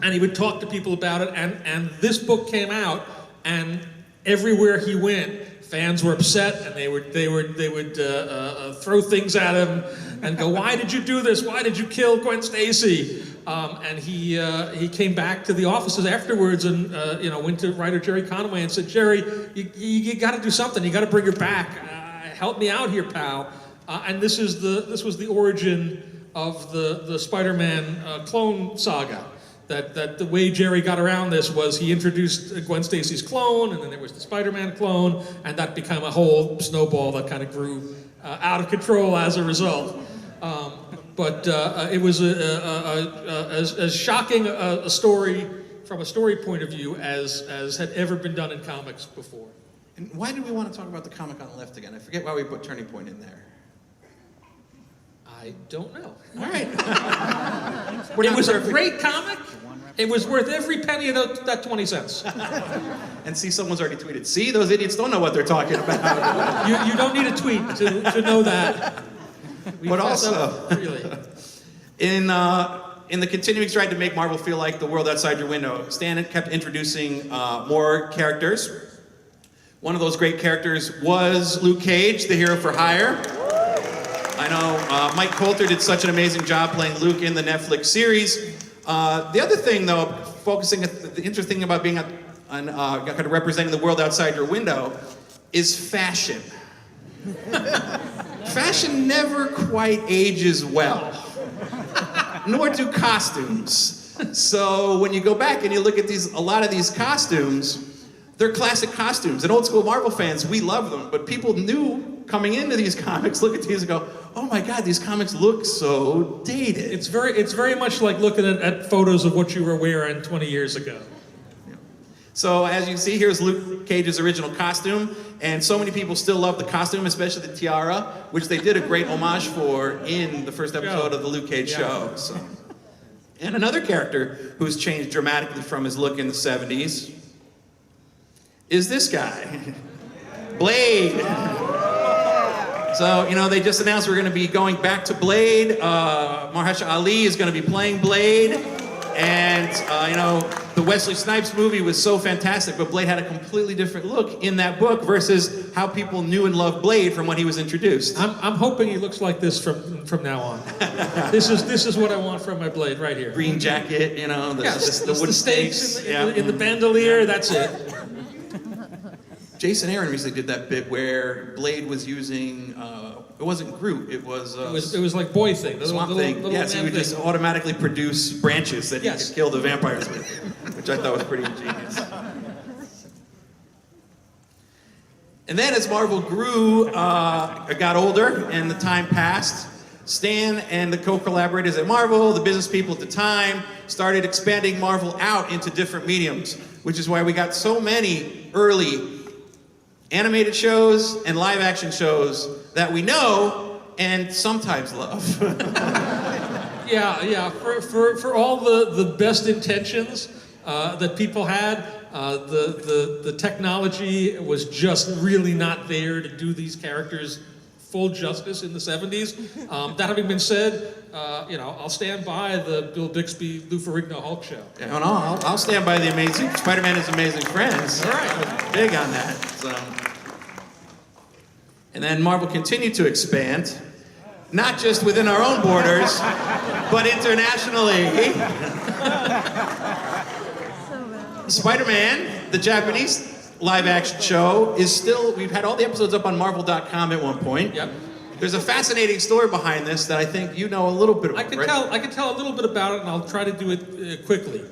And he would talk to people about it, and this book came out, and everywhere he went, fans were upset, and they would throw things at him and go, "Why did you do this? Why did you kill Gwen Stacy?" And he came back to the offices afterwards and went to writer Jerry Conway and said, "Jerry, you got to do something. You got to bring her back. Help me out here, pal." And this was the origin of the Spider-Man clone saga. That the way Jerry got around this was he introduced Gwen Stacy's clone, and then there was the Spider-Man clone, and that became a whole snowball that kind of grew out of control as a result. But it was as shocking a story from a story point of view as had ever been done in comics before. And why did we want to talk about the comic on the left again? I forget why we put Turning Point in there. I don't know. All right. It was a great comic. It was worth every penny of that 20 cents. And see, someone's already tweeted. See, those idiots don't know what they're talking about. You don't need a tweet to know that. But also, Really. in the continuing stride to make Marvel feel like the world outside your window, Stan kept introducing more characters. One of those great characters was Luke Cage, the hero for hire. I know Mike Coulter did such an amazing job playing Luke in the Netflix series. The other thing, though, the interesting thing about being kind of representing the world outside your window is fashion. Fashion never quite ages well, nor do costumes. So when you go back and you look at a lot of these costumes, they're classic costumes. And old school Marvel fans, we love them. But people knew coming into these comics, look at these and go, "Oh my God, these comics look so dated." It's very much like looking at photos of what you were wearing 20 years ago. So as you can see, here's Luke Cage's original costume, and so many people still love the costume, especially the tiara, which they did a great homage for in the first episode of the Luke Cage show. So. And another character who's changed dramatically from his look in the 70s is this guy, Blade. So, they just announced we're going to be going back to Blade. Mahershala Ali is going to be playing Blade. And, the Wesley Snipes movie was so fantastic, but Blade had a completely different look in that book versus how people knew and loved Blade from when he was introduced. I'm hoping he looks like this from now on. This is what I want from my Blade right here. Green jacket, the wooden stakes in the bandolier, that's it. Jason Aaron recently did that bit where Blade was using, it wasn't Groot, it was like Boy Thing. Swamp Thing. Yes, he would just automatically produce branches that he could kill the vampires with, which I thought was pretty ingenious. And then as Marvel grew, got older, and the time passed, Stan and the co-collaborators at Marvel, the business people at the time, started expanding Marvel out into different mediums, which is why we got so many early animated shows and live action shows that we know and sometimes love. Yeah. For all the best intentions that people had, the technology was just really not there to do these characters full justice in the 70s. That having been said, I'll stand by the Bill Bixby, Lou Ferrigno Hulk show. Yeah, no, I'll stand by the amazing Spider-Man is Amazing Friends. All right. Big on that. So. And then Marvel continued to expand, not just within our own borders, but internationally. Spider-Man, the Japanese live-action show, is still, we've had all the episodes up on Marvel.com at one point. Yep. There's a fascinating story behind this that I think you know a little bit about, I can tell a little bit about it, and I'll try to do it quickly.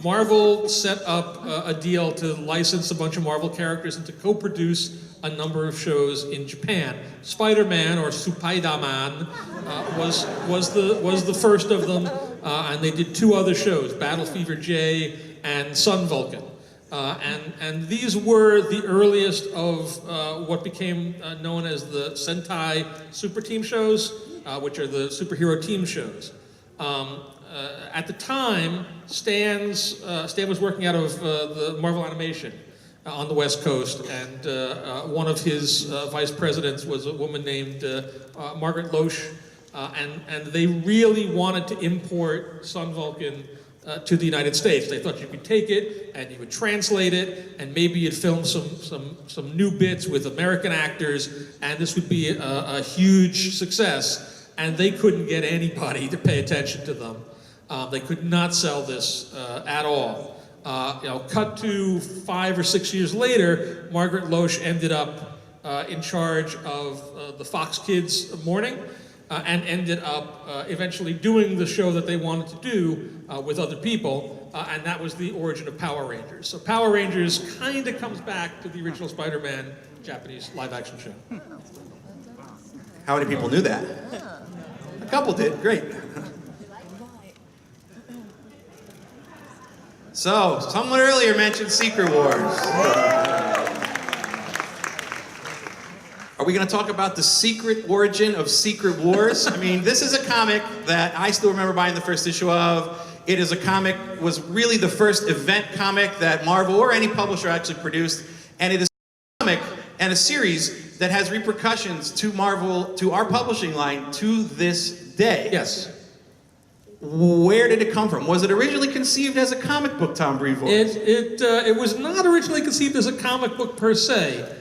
Marvel set up a deal to license a bunch of Marvel characters and to co-produce a number of shows in Japan. Spider-Man, or Supaidaman, was the first of them, and they did 2 other shows, Battle Fever J and Sun Vulcan. And these were the earliest of what became known as the Sentai Super Team shows, which are the superhero team shows. At the time, Stan was working out of the Marvel Animation on the West Coast, and one of his vice presidents was a woman named Margaret Loesch, and they really wanted to import Sun Vulcan to the United States. They thought you could take it and you would translate it, and maybe you'd film some new bits with American actors, and this would be a huge success. And they couldn't get anybody to pay attention to them. They could not sell this at all. Cut to 5 or 6 years later, Margaret Loesch ended up in charge of the Fox Kids morning, and ended up eventually doing the show that they wanted to do with other people, and that was the origin of Power Rangers. So Power Rangers kind of comes back to the original Spider-Man Japanese live-action show. How many people knew that? A couple did, great. So, someone earlier mentioned Secret Wars. Are we going to talk about the secret origin of Secret Wars? I mean, this is a comic that I still remember buying the first issue of. It is a comic, was really the first event comic that Marvel or any publisher actually produced. And it is a comic and a series that has repercussions to Marvel, to our publishing line, to this day. Yes. Where did it come from? Was it originally conceived as a comic book, Tom Brevoort? It was not originally conceived as a comic book per se.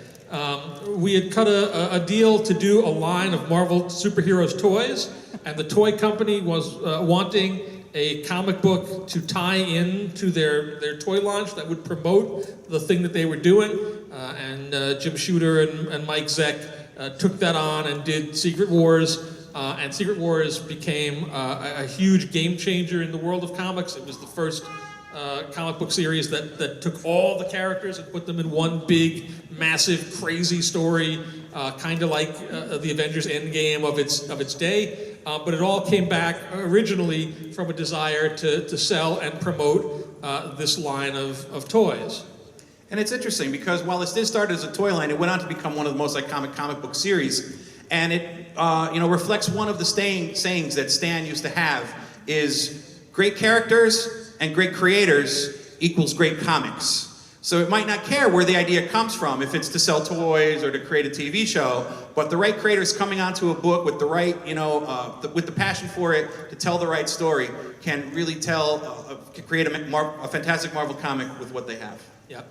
We had cut a deal to do a line of Marvel superheroes toys, and the toy company was wanting a comic book to tie in to their toy launch that would promote the thing that they were doing. And Jim Shooter and Mike Zeck took that on and did Secret Wars. And Secret Wars became a huge game changer in the world of comics. It was the first comic book series that took all the characters and put them in one big, massive, crazy story, kind of like the Avengers Endgame of its day. But it all came back originally from a desire to sell and promote this line of toys. And it's interesting because while this did start as a toy line, it went on to become one of the most iconic comic book series. And it reflects one of the sayings that Stan used to have is great characters and great creators equals great comics. So it might not care where the idea comes from, if it's to sell toys or to create a TV show, but the right creators coming onto a book with the right, with the passion for it to tell the right story can really create a fantastic Marvel comic with what they have. Yeah.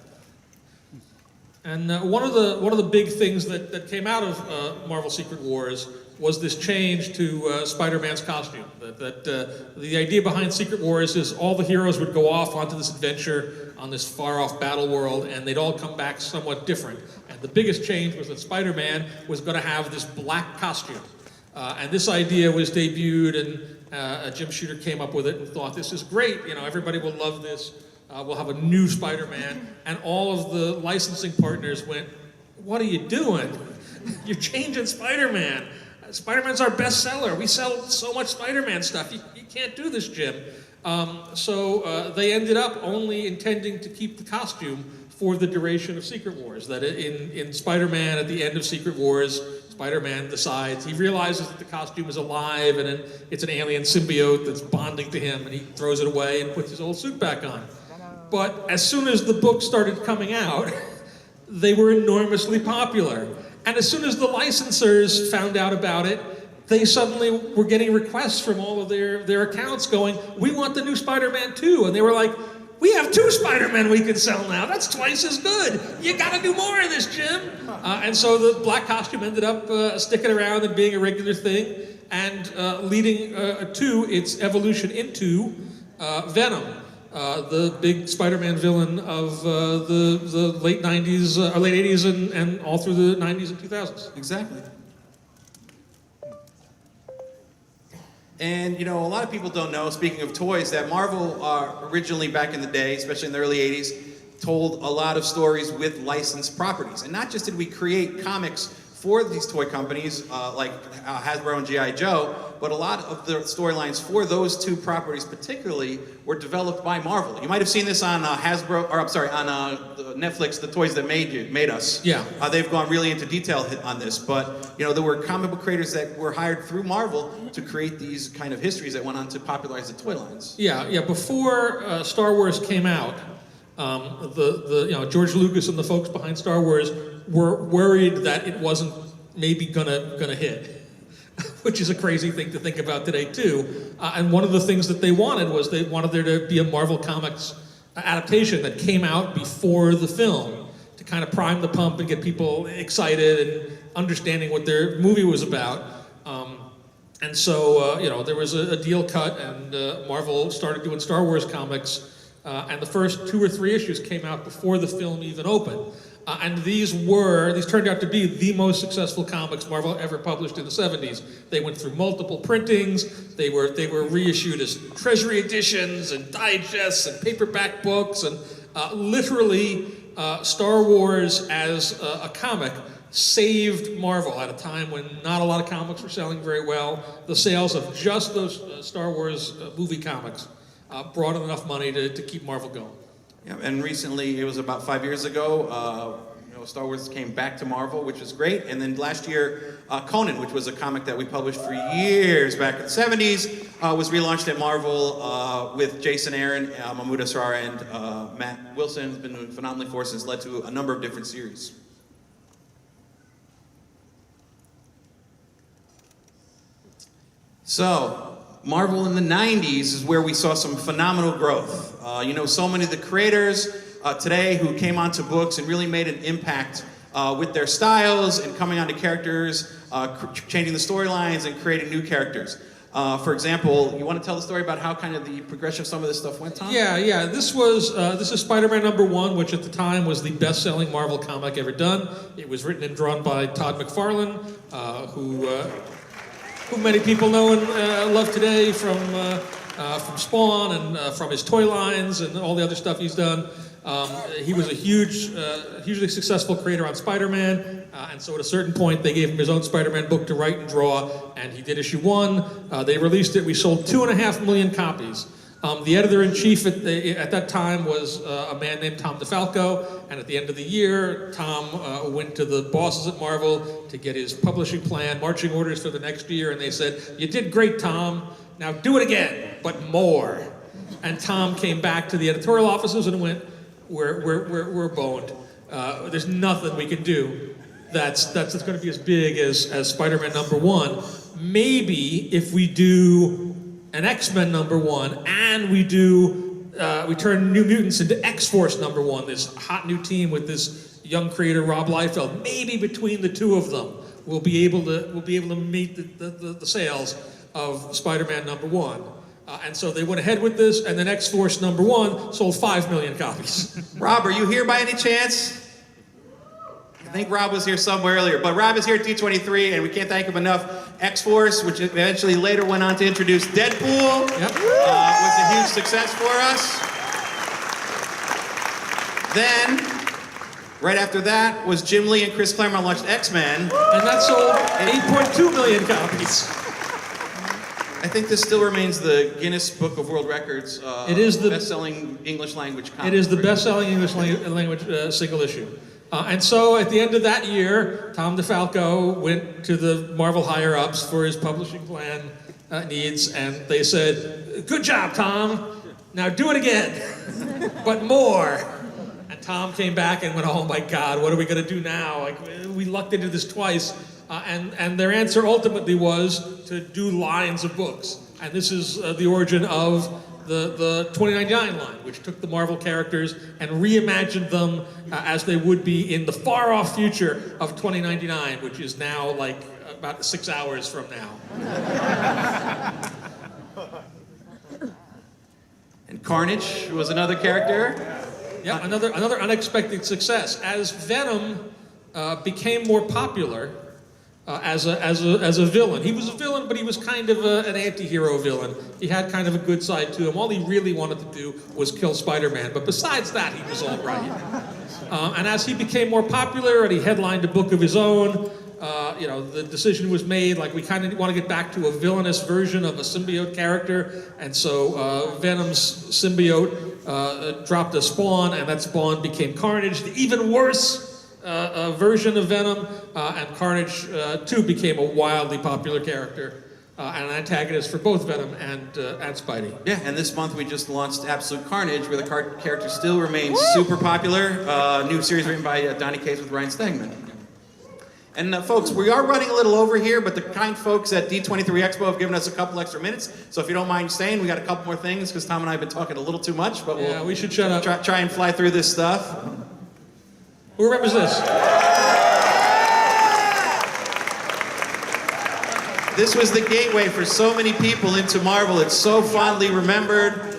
And one of the big things that came out of Marvel Secret Wars was this change to Spider-Man's costume. The idea behind Secret Wars is all the heroes would go off onto this adventure on this far-off battle world, and they'd all come back somewhat different. And the biggest change was that Spider-Man was going to have this black costume. And this idea was debuted, and Jim Shooter came up with it and thought, this is great, everybody will love this. We'll have a new Spider-Man, and all of the licensing partners went, what are you doing? You're changing Spider-Man. Spider-Man's our bestseller. We sell so much Spider-Man stuff. You can't do this, Jim. So they ended up only intending to keep the costume for the duration of Secret Wars. That in Spider-Man, at the end of Secret Wars, Spider-Man decides, he realizes that the costume is alive and it's an alien symbiote that's bonding to him, and he throws it away and puts his old suit back on. But as soon as the book started coming out, they were enormously popular. And as soon as the licensors found out about it, they suddenly were getting requests from all of their accounts going, we want the new Spider-Man too. And they were like, we have 2 Spider-Men we can sell now. That's twice as good. You gotta do more of this, Jim. And so the black costume ended up sticking around and being a regular thing, and leading to its evolution into Venom. The big Spider-Man villain of the late 90s, or late 80s, and all through the 90s and 2000s. Exactly. And you know, a lot of people don't know, speaking of toys, that Marvel originally back in the day, especially in the early 80s, told a lot of stories with licensed properties. And not just did we create comics for these toy companies like Hasbro and G.I. Joe, but a lot of the storylines for those two properties particularly were developed by Marvel. You might have seen this on Hasbro, or I'm sorry, on Netflix, The Toys That Made Us. Yeah. They've gone really into detail on this, but you know, there were comic book creators that were hired through Marvel to create these kind of histories that went on to popularize the toy lines. Yeah. Before Star Wars came out, George Lucas and the folks behind Star Wars were worried that it wasn't maybe gonna hit, which is a crazy thing to think about today too. And one of the things that they wanted was they wanted there to be a Marvel Comics adaptation that came out before the film to kind of prime the pump and get people excited and understanding what their movie was about. And so there was a deal cut, and Marvel started doing Star Wars comics. And the first 2 or 3 issues came out before the film even opened. And these turned out to be the most successful comics Marvel ever published in the 70s. They went through multiple printings. They were reissued as treasury editions and digests and paperback books. And literally, Star Wars as a comic saved Marvel at a time when not a lot of comics were selling very well. The sales of just those Star Wars movie comics brought in enough money to keep Marvel going. Yeah, and recently, it was about 5 years ago, Star Wars came back to Marvel, which was great. And then last year, Conan, which was a comic that we published for years back in the 70s, was relaunched at Marvel with Jason Aaron, Mahmoud Asrar, and Matt Wilson. Has been doing phenomenally for us, and has led to a number of different series. So, Marvel in the 90s is where we saw some phenomenal growth. So many of the creators today who came onto books and really made an impact with their styles and coming onto characters, changing the storylines and creating new characters. For example, you want to tell the story about how kind of the progression of some of this stuff went, Tom? Yeah. This is Spider-Man #1, which at the time was the best-selling Marvel comic ever done. It was written and drawn by Todd McFarlane, who many people know and love today from Spawn and from his toy lines and all the other stuff he's done. He was a hugely successful creator on Spider-Man, and so at a certain point they gave him his own Spider-Man book to write and draw, and he did issue 1. They released it. We sold 2.5 million copies. The editor-in-chief at that time was a man named Tom DeFalco, and at the end of the year, Tom went to the bosses at Marvel to get his publishing plan, marching orders for the next year, and they said, "You did great, Tom. Now do it again, but more." And Tom came back to the editorial offices and went, "We're boned. There's nothing we can do that's going to be as big as Spider-Man #1. Maybe if we do an X-Men #1, and we turn New Mutants into X-Force #1, this hot new team with this young creator Rob Liefeld. Maybe between the two of them, we'll be able to meet the sales of Spider-Man #1." And so they went ahead with this, and then X-Force #1 sold 5 million copies. Rob, are you here by any chance? I think Rob was here somewhere earlier, but Rob is here at D23, and we can't thank him enough. X-Force, which eventually later went on to introduce Deadpool, Yep. Was a huge success for us. Then, right after that, was Jim Lee and Chris Claremont launched X-Men. And that sold 8.2 million copies. I think this still remains the Guinness Book of World Records. It is the best-selling English language comic. It is the best-selling English language single issue. And so at the end of that year, Tom DeFalco went to the Marvel higher-ups for his publishing plan needs, and they said, "Good job, Tom. Now do it again, but more." And Tom came back and went, "Oh my God, what are we going to do now? Like, we lucked into this twice." And their answer ultimately was to do lines of books. And this is the origin of the 2099 line, which took the Marvel characters and reimagined them as they would be in the far-off future of 2099, which is now like about 6 hours from now. And Carnage was another character. Yeah, another unexpected success. As Venom became more popular, as a villain. He was a villain, but he was kind of an anti-hero villain. He had kind of a good side to him. All he really wanted to do was kill Spider-Man, but besides that, he was all right. And as he became more popular and he headlined a book of his own, the decision was made, like, we kind of want to get back to a villainous version of a symbiote character, and so Venom's symbiote dropped a Spawn, and that Spawn became Carnage, the even worse version of Venom, and Carnage, too, became a wildly popular character, and an antagonist for both Venom and Spidey. Yeah, and this month we just launched Absolute Carnage, where the character still remains super popular. New series written by Donny Cates with Ryan Stegman. And folks, we are running a little over here, but the kind folks at D23 Expo have given us a couple extra minutes. So if you don't mind staying, we got a couple more things, because Tom and I have been talking a little too much, but Yeah, we should shut up. try and fly through this stuff. Who remembers this? This was the gateway for so many people into Marvel. It's so fondly remembered.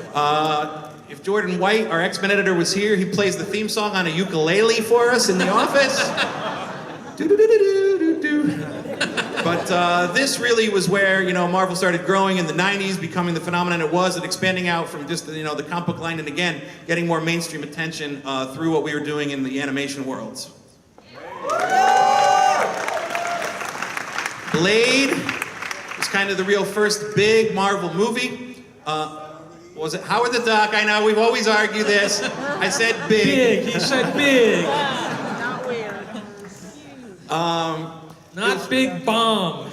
If Jordan White, our X-Men editor, was here, he plays the theme song on a ukulele for us in the office. But this really was where, Marvel started growing in the 90s, becoming the phenomenon it was, and expanding out from just, the comic book line, and again, getting more mainstream attention through what we were doing in the animation worlds. Blade was kind of the real first big Marvel movie. Was it Howard the Duck? I know, we've always argued this. I said big. Big, he said big. Not weird. Not Big Bomb.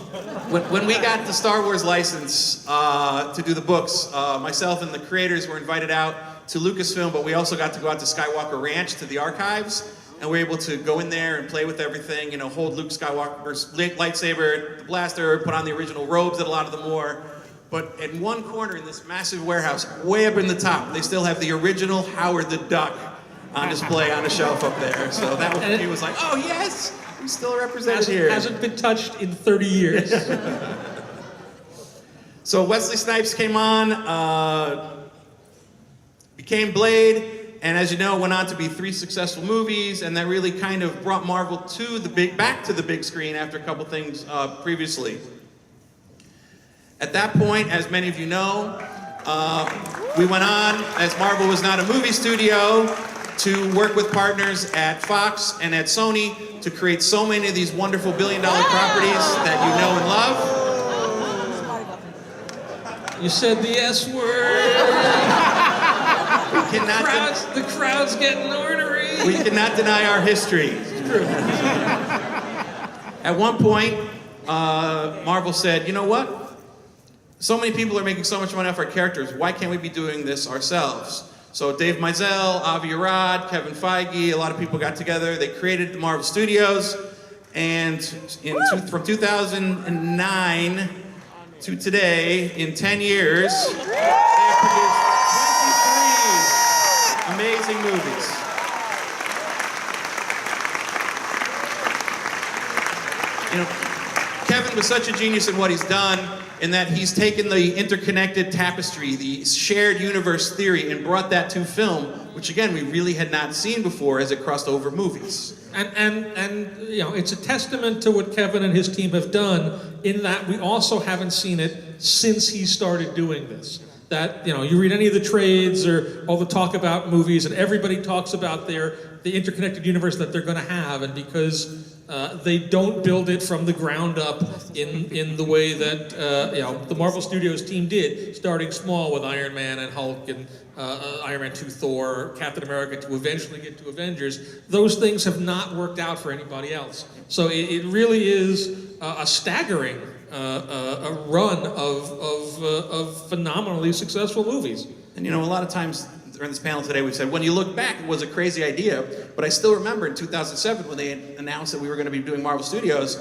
When we got the Star Wars license to do the books, myself and the creators were invited out to Lucasfilm, but we also got to go out to Skywalker Ranch, to the archives, and we were able to go in there and play with everything, hold Luke Skywalker's lightsaber, the blaster, put on the original robes that a lot of them wore. But in one corner in this massive warehouse, way up in the top, they still have the original Howard the Duck on display on a shelf up there. So that was, he was like, oh yes, we still represented here. Hasn't been touched in 30 years. So Wesley Snipes came on, became Blade, and as you know, went on to be 3 successful movies, and that really kind of brought Marvel back to the big screen after a couple things previously. At that point, as many of you know, we went on, as Marvel was not a movie studio, to work with partners at Fox and at Sony to create so many of these wonderful billion-dollar properties that you know and love. You said the S word. The crowd's getting ornery. We cannot deny our history. It's true. At one point, Marvel said, you know what? So many people are making so much money off our characters. Why can't we be doing this ourselves? So Dave Mizell, Avi Arad, Kevin Feige, a lot of people got together. They created the Marvel Studios. And from 2009 to today, in 10 years, they have produced 23 amazing movies. Kevin was such a genius in what he's done, in that he's taken the interconnected tapestry, the shared universe theory, and brought that to film, which again, we really had not seen before as it crossed over movies. And it's a testament to what Kevin and his team have done, in that we also haven't seen it since he started doing this. That, you read any of the trades or all the talk about movies, and everybody talks about the interconnected universe that they're going to have, and because they don't build it from the ground up in the way that the Marvel Studios team did, starting small with Iron Man and Hulk and Iron Man 2, Thor, Captain America, to eventually get to Avengers. Those things have not worked out for anybody else. So it really is a staggering a run of phenomenally successful movies. And a lot of times during this panel today, we've said, when you look back, it was a crazy idea, but I still remember in 2007 when they announced that we were going to be doing Marvel Studios,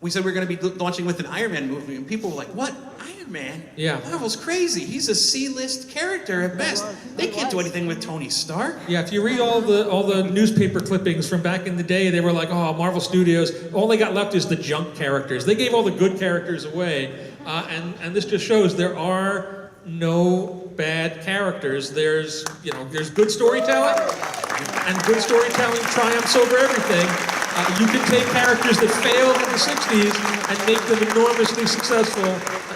we said we were going to be launching with an Iron Man movie, and people were like, what? Iron Man? Yeah. Marvel's crazy. He's a C-list character at best. They can't do anything with Tony Stark. Yeah, if you read all the newspaper clippings from back in the day, they were like, oh, Marvel Studios, all they got left is the junk characters. They gave all the good characters away, and this just shows there are no bad characters. There's good storytelling, and good storytelling triumphs over everything. You can take characters that failed in the 60s and make them enormously successful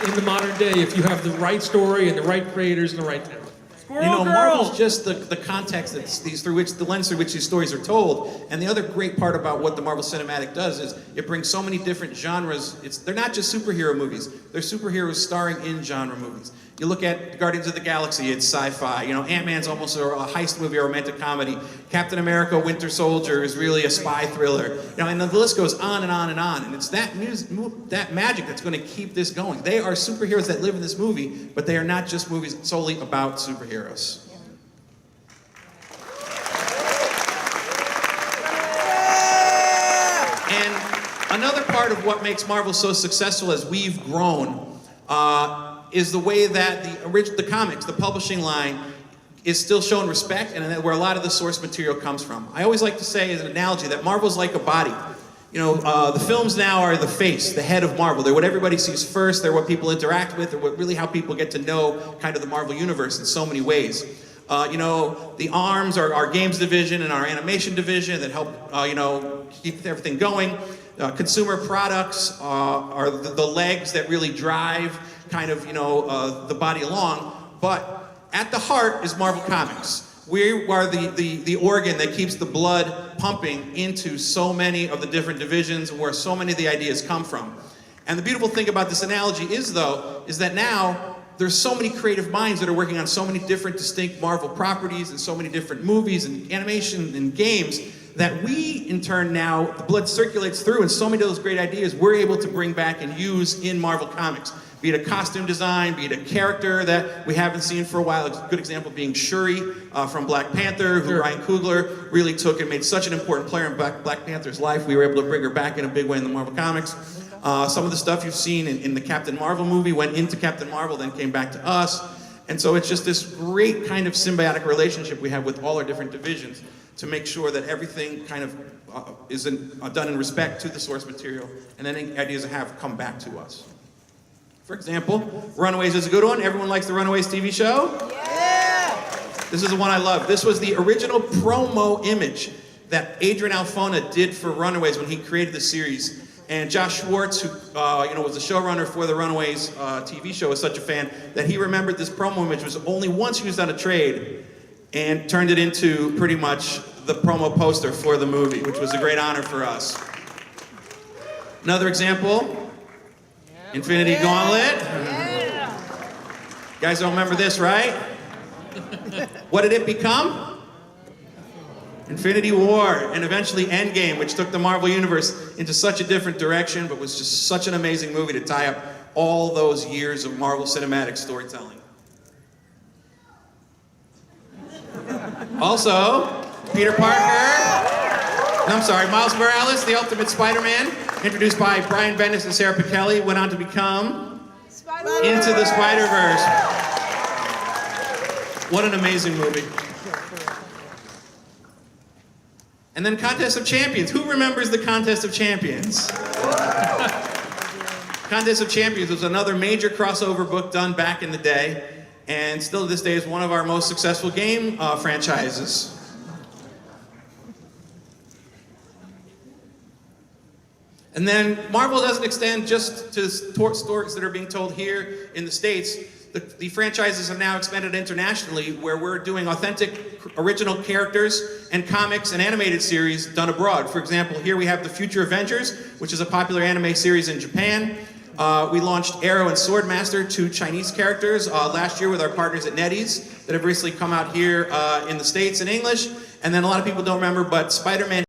in the modern day if you have the right story and the right creators and the right talent. Marvel's just the context that's the lens through which these stories are told. And the other great part about what the Marvel Cinematic does is it brings so many different genres. They're not just superhero movies. They're superheroes starring in genre movies. You look at Guardians of the Galaxy, it's sci-fi. Ant-Man's almost a heist movie or romantic comedy. Captain America, Winter Soldier is really a spy thriller. And the list goes on and on and on. And it's that magic that's going to keep this going. They are superheroes that live in this movie, but they are not just movies solely about superheroes. And another part of what makes Marvel so successful as we've grown is the way that the comics, the publishing line, is still shown respect, and where a lot of the source material comes from. I always like to say as an analogy that Marvel's like a body. The films now are the face, the head of Marvel. They're what everybody sees first. They're what people interact with. They're really how people get to know kind of the Marvel universe in so many ways. The arms are our games division and our animation division that help, keep everything going. Consumer products are the legs that really drive kind of, the body along. But at the heart is Marvel Comics. We are the organ that keeps the blood pumping into so many of the different divisions and where so many of the ideas come from. And the beautiful thing about this analogy is that now there's so many creative minds that are working on so many different distinct Marvel properties and so many different movies and animation and games that we, in turn now, the blood circulates through, and so many of those great ideas we're able to bring back and use in Marvel Comics. Be it a costume design, be it a character that we haven't seen for a while. A good example being Shuri from Black Panther, who Ryan Coogler really took and made such an important player in Black Panther's life. We were able to bring her back in a big way in the Marvel Comics. Some of the stuff you've seen in the Captain Marvel movie went into Captain Marvel, then came back to us. And so it's just this great kind of symbiotic relationship we have with all our different divisions to make sure that everything kind of is done in respect to the source material, and any ideas that have come back to us. For example, Runaways is a good one. Everyone likes the Runaways TV show? Yeah! This is the one I love. This was the original promo image that Adrian Alfona did for Runaways when he created the series. And Josh Schwartz, who was the showrunner for the Runaways TV show, is such a fan that he remembered this promo image was only once used on a trade and turned it into pretty much the promo poster for the movie, which was a great honor for us. Another example, Infinity Gauntlet. You guys don't remember this, right? What did it become? Infinity War, and eventually Endgame, which took the Marvel Universe into such a different direction, but was just such an amazing movie to tie up all those years of Marvel cinematic storytelling. Also, Miles Morales, the Ultimate Spider-Man, introduced by Brian Bendis and Sarah Pichelli, went on to become Into the Spider-Verse. What an amazing movie. And then Contest of Champions. Who remembers the Contest of Champions? Contest of Champions was another major crossover book done back in the day, and still to this day is one of our most successful game franchises. And then Marvel doesn't extend just to stories that are being told here in the States. The franchises have now expanded internationally, where we're doing authentic, original characters and comics and animated series done abroad. For example, here we have The Future Avengers, which is a popular anime series in Japan. We launched Arrow and Swordmaster, two Chinese characters, last year with our partners at NetEase that have recently come out here in the States in English. And then a lot of people don't remember, but Spider-Man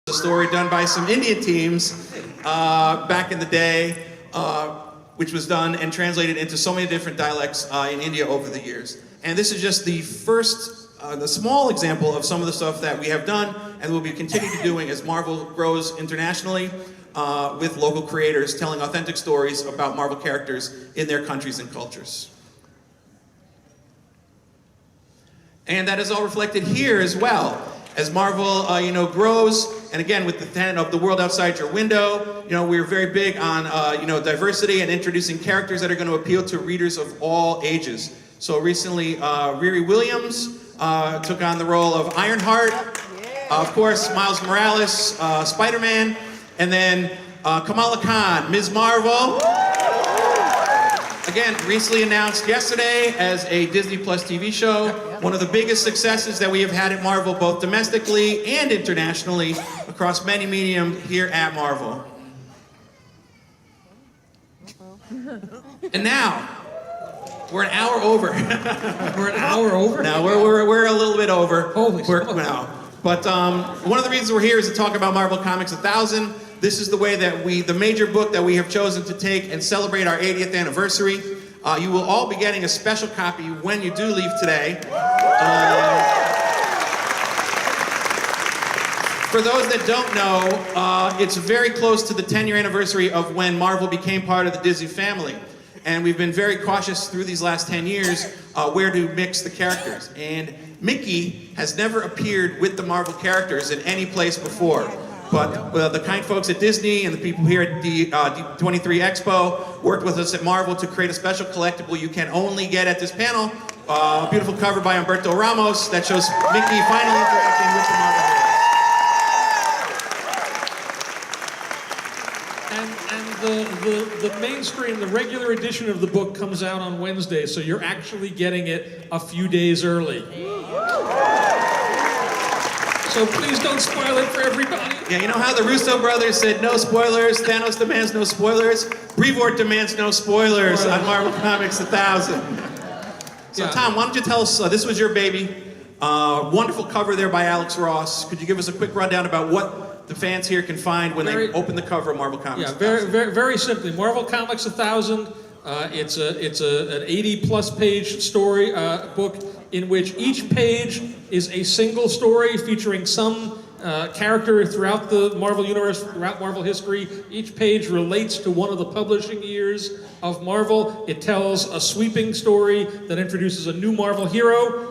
is a story done by some Indian teams back in the day, which was done and translated into so many different dialects in India over the years. And this is just the first, the small example of some of the stuff that we have done and will be continuing to doing as Marvel grows internationally with local creators telling authentic stories about Marvel characters in their countries and cultures. And that is all reflected here as well. As Marvel, grows, and again, with the tenet of the world outside your window, we're very big on, diversity and introducing characters that are going to appeal to readers of all ages. So recently, Riri Williams took on the role of Ironheart. Of course, Miles Morales, Spider-Man, and then Kamala Khan, Ms. Marvel. Again, recently announced yesterday as a Disney Plus TV show. One of the biggest successes that we have had at Marvel, both domestically and internationally, across many mediums here at Marvel. And now, we're an hour over. We're an hour over? No, we're a little bit over. Holy smokes. No. But one of the reasons we're here is to talk about Marvel Comics 1000. This is the way that the major book that we have chosen to take and celebrate our 80th anniversary. You will all be getting a special copy when you do leave today. For those that don't know, it's very close to the 10-year anniversary of when Marvel became part of the Disney family. And we've been very cautious through these last 10 years where to mix the characters. And Mickey has never appeared with the Marvel characters in any place before. But the kind folks at Disney and the people here at the D23 Expo worked with us at Marvel to create a special collectible you can only get at this panel. A beautiful cover by Humberto Ramos that shows Mickey finally interacting with the Marvel heroes. And the mainstream, the regular edition of the book comes out on Wednesday, so you're actually getting it a few days early. So please don't spoil it for everybody. Yeah, you know how the Russo brothers said no spoilers, Thanos demands no spoilers? Brevoort demands no spoilers on Marvel Comics 1000. So Yeah. Tom, why don't you tell us, this was your baby. Wonderful cover there by Alex Ross. Could you give us a quick rundown about what the fans here can find when they open the cover of Marvel Comics Yeah, 1000? very simply. Marvel Comics 1000. It's an 80-plus page story book in which each page is a single story featuring some character throughout the Marvel universe, throughout Marvel history. Each page relates to one of the publishing years of Marvel. It tells a sweeping story that introduces a new Marvel hero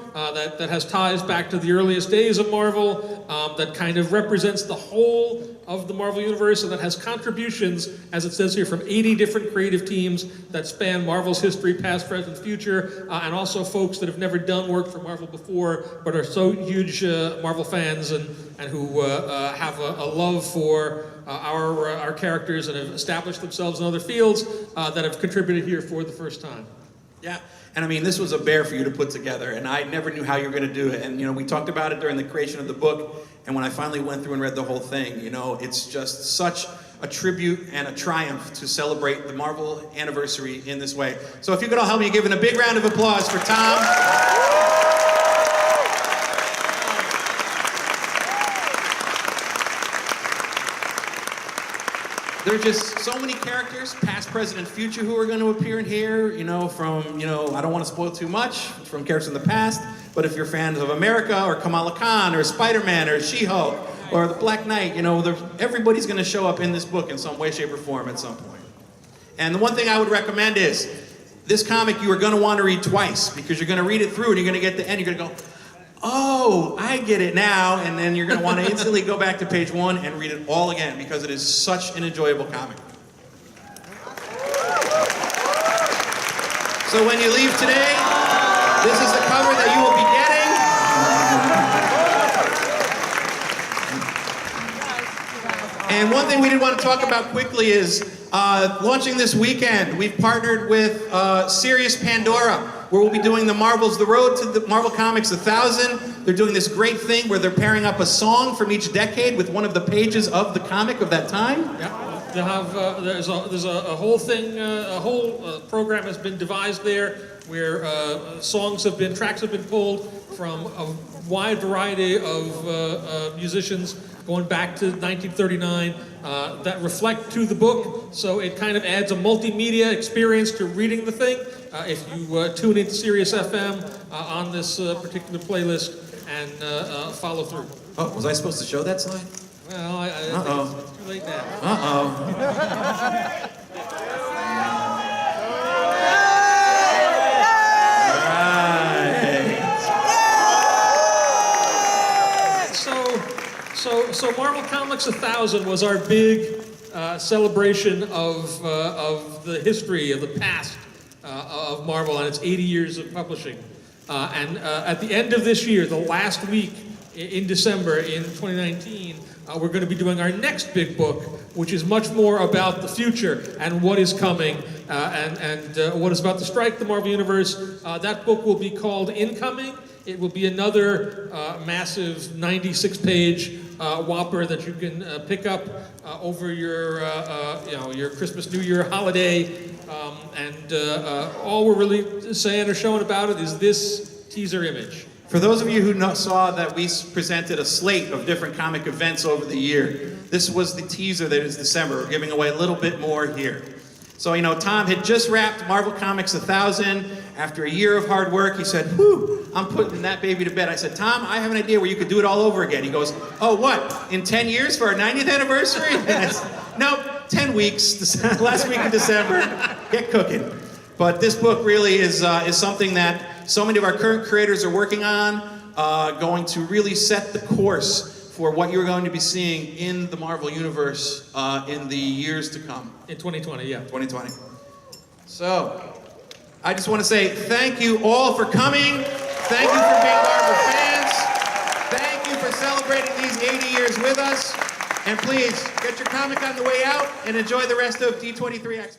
that has ties back to the earliest days of Marvel, that kind of represents the whole of the Marvel Universe, and that has contributions, as it says here, from 80 different creative teams that span Marvel's history, past, present, future, and also folks that have never done work for Marvel before, but are so huge Marvel fans and who have a love for our characters and have established themselves in other fields that have contributed here for the first time. Yeah, and I mean, this was a bear for you to put together, and I never knew how you were going to do it. And, you know, we talked about it during the creation of the book, and when I finally went through and read the whole thing, you know, it's just such a tribute and a triumph to celebrate the Marvel anniversary in this way. So if you could all help me give a big round of applause for Tom. There are just so many characters, past, present, and future, who are going to appear in here, you know, from, you know, I don't want to spoil too much, from characters in the past, but if you're fans of America, or Kamala Khan, or Spider-Man, or She-Hulk, or the Black Knight, you know, everybody's going to show up in this book in some way, shape, or form at some point. And the one thing I would recommend is, this comic you are going to want to read twice, because you're going to read it through, and you're going to get the end, you're going to go, oh, I get it now, and then you're going to want to instantly go back to page 1 and read it all again, because it is such an enjoyable comic. So when you leave today, this is the cover that you will be getting. And one thing we did want to talk about quickly is launching this weekend, we've partnered with Sirius Pandora, where we'll be doing the road to the Marvel Comics 1000. They're doing this great thing where they're pairing up a song from each decade with one of the pages of the comic of that time. Yeah. They have, there's a whole thing, a whole program has been devised there where tracks have been pulled from a wide variety of musicians going back to 1939 that reflect to the book, so it kind of adds a multimedia experience to reading the thing. If you tune into Sirius FM on this particular playlist and follow through. Oh, was I supposed to show that slide? Well, I think it's too late now. So Marvel Comics 1000 was our big celebration of the history, of the past of Marvel and its 80 years of publishing. And at the end of this year, the last week in December in 2019, we're going to be doing our next big book, which is much more about the future and what is coming and what is about to strike the Marvel Universe. That book will be called Incoming. It will be another massive 96-page whopper that you can pick up over your, your Christmas, New Year holiday. All we're really saying or showing about it is this teaser image. For those of you who saw that we presented a slate of different comic events over the year, this was the teaser that is December. We're giving away a little bit more here. So, Tom had just wrapped Marvel Comics 1000. After a year of hard work, he said, whew, I'm putting that baby to bed. I said, Tom, I have an idea where you could do it all over again. He goes, oh, what, in 10 years for our 90th anniversary? Nope, 10 weeks, last week of December, get cooking. But this book really is something that so many of our current creators are working on, going to really set the course for what you're going to be seeing in the Marvel Universe in the years to come. In 2020, yeah. 2020. So, I just want to say thank you all for coming. Thank you for being Marvel fans. Thank you for celebrating these 80 years with us. And please, get your comic on the way out and enjoy the rest of D23 Expo.